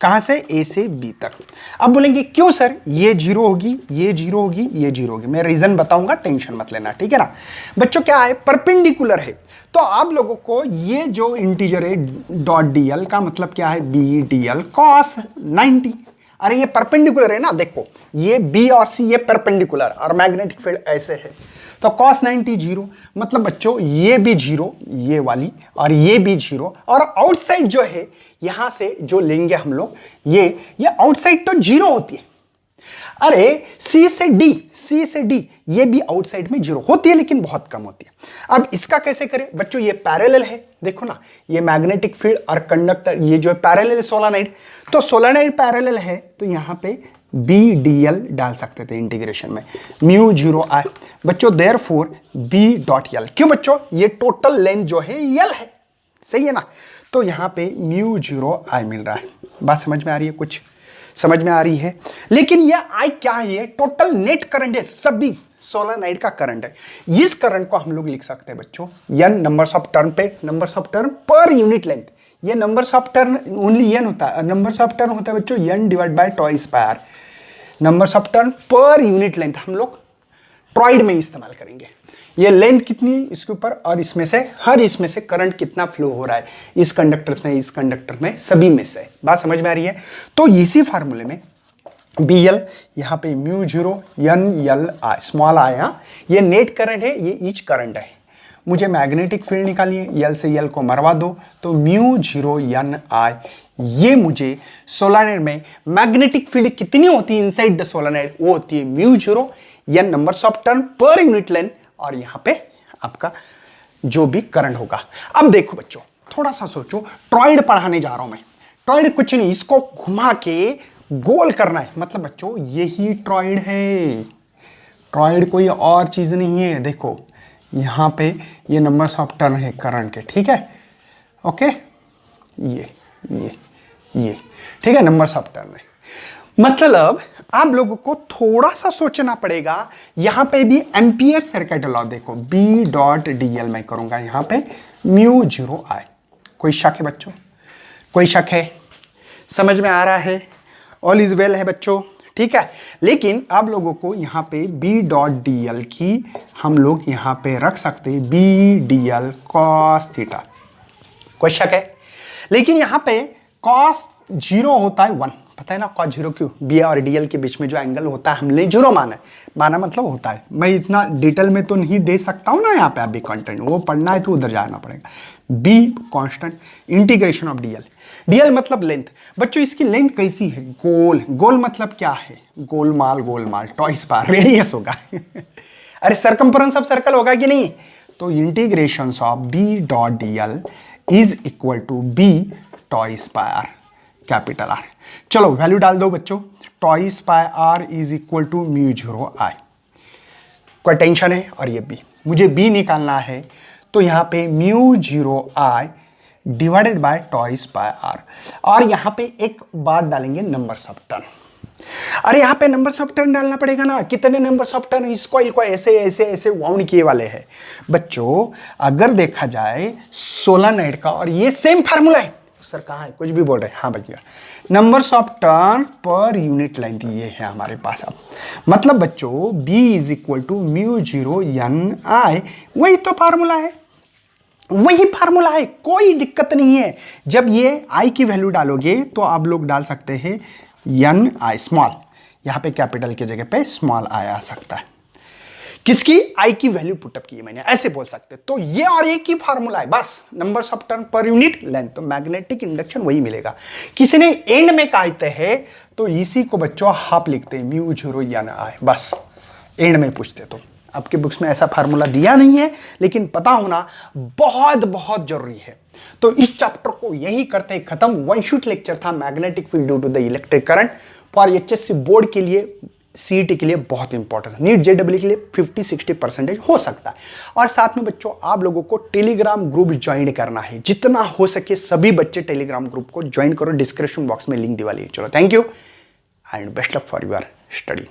कहां से, ए से बी तक। अब बोलेंगे क्यों सर, ये जीरो होगी, ये जीरो होगी, ये जीरो होगी, मैं रीजन बताऊंगा, टेंशन मत लेना, ठीक है ना बच्चों। क्या है, परपेंडिकुलर है, तो आप लोगों को ये जो इंटीजर है डॉट डी एल का मतलब क्या है, बी डी एल कॉस 90। अरे ये परपेंडिकुलर है ना, देखो ये बी और सी ये परपेंडिकुलर, और मैग्नेटिक फील्ड ऐसे है, तो cos 90 जीरो, मतलब बच्चों ये भी जीरो, ये वाली, और ये भी जीरो, और आउटसाइड जो है यहां से जो लेंगे हम लोग, ये आउटसाइड तो जीरो होती है। अरे सी से डी ये भी आउटसाइड में जीरो होती है, लेकिन बहुत कम होती है। अब इसका कैसे करें बच्चों, ये पैरेलल है, देखो ना, ये मैग्नेटिक फील्ड और कंडक्टर ये जो है पैरेलल है सोलेनोइड, तो सोलेनोइड पैरेलल है, तो यहां पे बी डी एल डाल सकते थे इंटीग्रेशन में, म्यू जीरो आई बच्चों, देयरफॉर बी डॉट एल, क्यों बच्चों, ये टोटल लेंथ जो है एल है, सही है ना, तो यहां पे म्यू जीरो आई मिल रहा है। बात समझ में आ रही है, कुछ समझ में आ रही है। लेकिन ये आई क्या है, टोटल नेट करंट है, सभी सोलेनोइड का करंट है। इस करंट को हम लोग लिख सकते हैं बच्चों एन नंबर्स ऑफ टर्न पे, numbers of turn per unit length, ये numbers of turn only N होता है, नंबर्स ऑफ टर्न होता है बच्चों N divide by twice pi r, numbers of turn per unit length हम लोग ट्रॉइड में इस्तेमाल करेंगे। ये लेंथ कितनी इसके ऊपर, और इसमें से हर इसमें से करंट कितना फ्लो हो रहा है, इस कंडक्टर्स में, इस कंडक्टर में, सभी में से। बात समझ में आ रही है। तो इसी फार्मूले में बी एल, यहाँ पे mu zero N L I, small I, ये नेट करंट है, ये ईच करंट है। मुझे मैग्नेटिक फील्ड निकालनी है, एल से एल को मरवा दो, तो म्यू जीरो एन आई, ये मुझे सोलेनोइड में मैग्नेटिक फील्ड कितनी होती है इनसाइड द सोलेनोइड, वो होती है mu zero N numbers of turn per unit length, और यहां पे आपका जो भी करंट होगा। अब देखो बच्चों, थोड़ा सा सोचो, ट्रॉइड पढ़ाने जा रहा हूं मैं, ट्रॉइड कुछ नहीं, इसको घुमा के गोल करना है, मतलब बच्चों यही ट्रॉइड है, ट्रॉइड कोई और चीज नहीं है। देखो यहां पे ये नंबर्स ऑफ टर्न है करंट के, ठीक है, ओके, ये ठीक है, नंबर्स ऑफ टर्न है। मतलब आप लोगों को थोड़ा सा सोचना पड़ेगा, यहां पे भी एम्पियर सर्किट लॉ देखो, बी डॉट डी एल मैं करूंगा यहां पे म्यू जीरो आई। कोई शक है बच्चों, कोई शक है, समझ में आ रहा है, ऑल इज वेल है बच्चों, ठीक है। लेकिन आप लोगों को यहाँ पे बी डॉट डी एल की हम लोग यहाँ पे रख सकते हैं B D L cos theta, कोई शक है। लेकिन यहाँ पे कॉस जीरो होता है 1, पता है ना कॉस जीरो क्यों, बी और डी एल के बीच में जो एंगल होता है हमने जीरो माना मतलब होता है। मैं इतना डिटेल में तो नहीं दे सकता हूँ ना यहाँ पे, अभी कंटेंट वो पढ़ना है तो उधर जाना पड़ेगा। Be constant integration of D L, D L मतलब लेंथ। बच्चों इसकी लेंथ कैसी है, गोल, गोल मतलब क्या है, गोलमाल टॉइस पार रेडियस होगा अरे सरकमफ्रेंस ऑफ सर्कल होगा कि नहीं, तो integration of B dot D L is equal to B twice pi capital R. चलो वैल्यू डाल दो बच्चों, twice pi R is equal to mu zero I. कोई टेंशन है, और ये बी मुझे बी निकालना है, तो यहां पे mu zero I divided by twice pi R, और यहां पे एक बार डालेंगे नंबर्स ऑफ टर्न। अरे यहां पे नंबर्स ऑफ टर्न डालना पड़ेगा ना, कितने नंबर्स ऑफ टर्न इस कॉइल को ऐसे ऐसे ऐसे वाउंड किए वाले हैं बच्चों। अगर देखा जाए सोलेनोइड का, और ये सेम फार्मूला है सर, कहाँ है, कुछ भी बोल रहे हैं, हाँ भैया numbers of turn per unit length ये है हमारे पास। अब मतलब बच्चों B is equal to mu 0 N I, वही तो फार्मूला है, वही फार्मूला है, कोई दिक्कत नहीं है। जब ये आई की वैल्यू डालोगे तो आप लोग डाल सकते हैं एन आई स्मॉल, यहां पे कैपिटल की जगह पे स्मॉल आई आ सकता है। किसकी? आई की वैल्यू पुटअप की है मैंने, ऐसे बोल सकते। तो ये और एक ही फार्मूला है बस, numbers of turn per unit length, तो मैग्नेटिक इंडक्शन वही मिलेगा। किसी ने एंड में कहते हैं तो इसी को बच्चों हाफ लिखते हैं, म्यू 0 एन आई, बस एंड में पूछते। तो आपके बुक्स में ऐसा फार्मूला दिया नहीं है, लेकिन पता होना बहुत बहुत जरूरी है। तो इस चैप्टर को यही करते ही खत्म। वन शॉट लेक्चर था magnetic field due to the electric current, for HSC board के लिए, सीईटी के लिए बहुत इंपॉर्टेंट है, नीट जेडब्ल्यू के लिए 50-60% हो सकता है। और साथ में बच्चों आप लोगों को टेलीग्राम ग्रुप ज्वाइन करना है, जितना हो सके सभी बच्चे टेलीग्राम ग्रुप को ज्वाइन करो, डिस्क्रिप्शन बॉक्स में लिंक दिवा लीजिए। चलो thank you and best of for your study.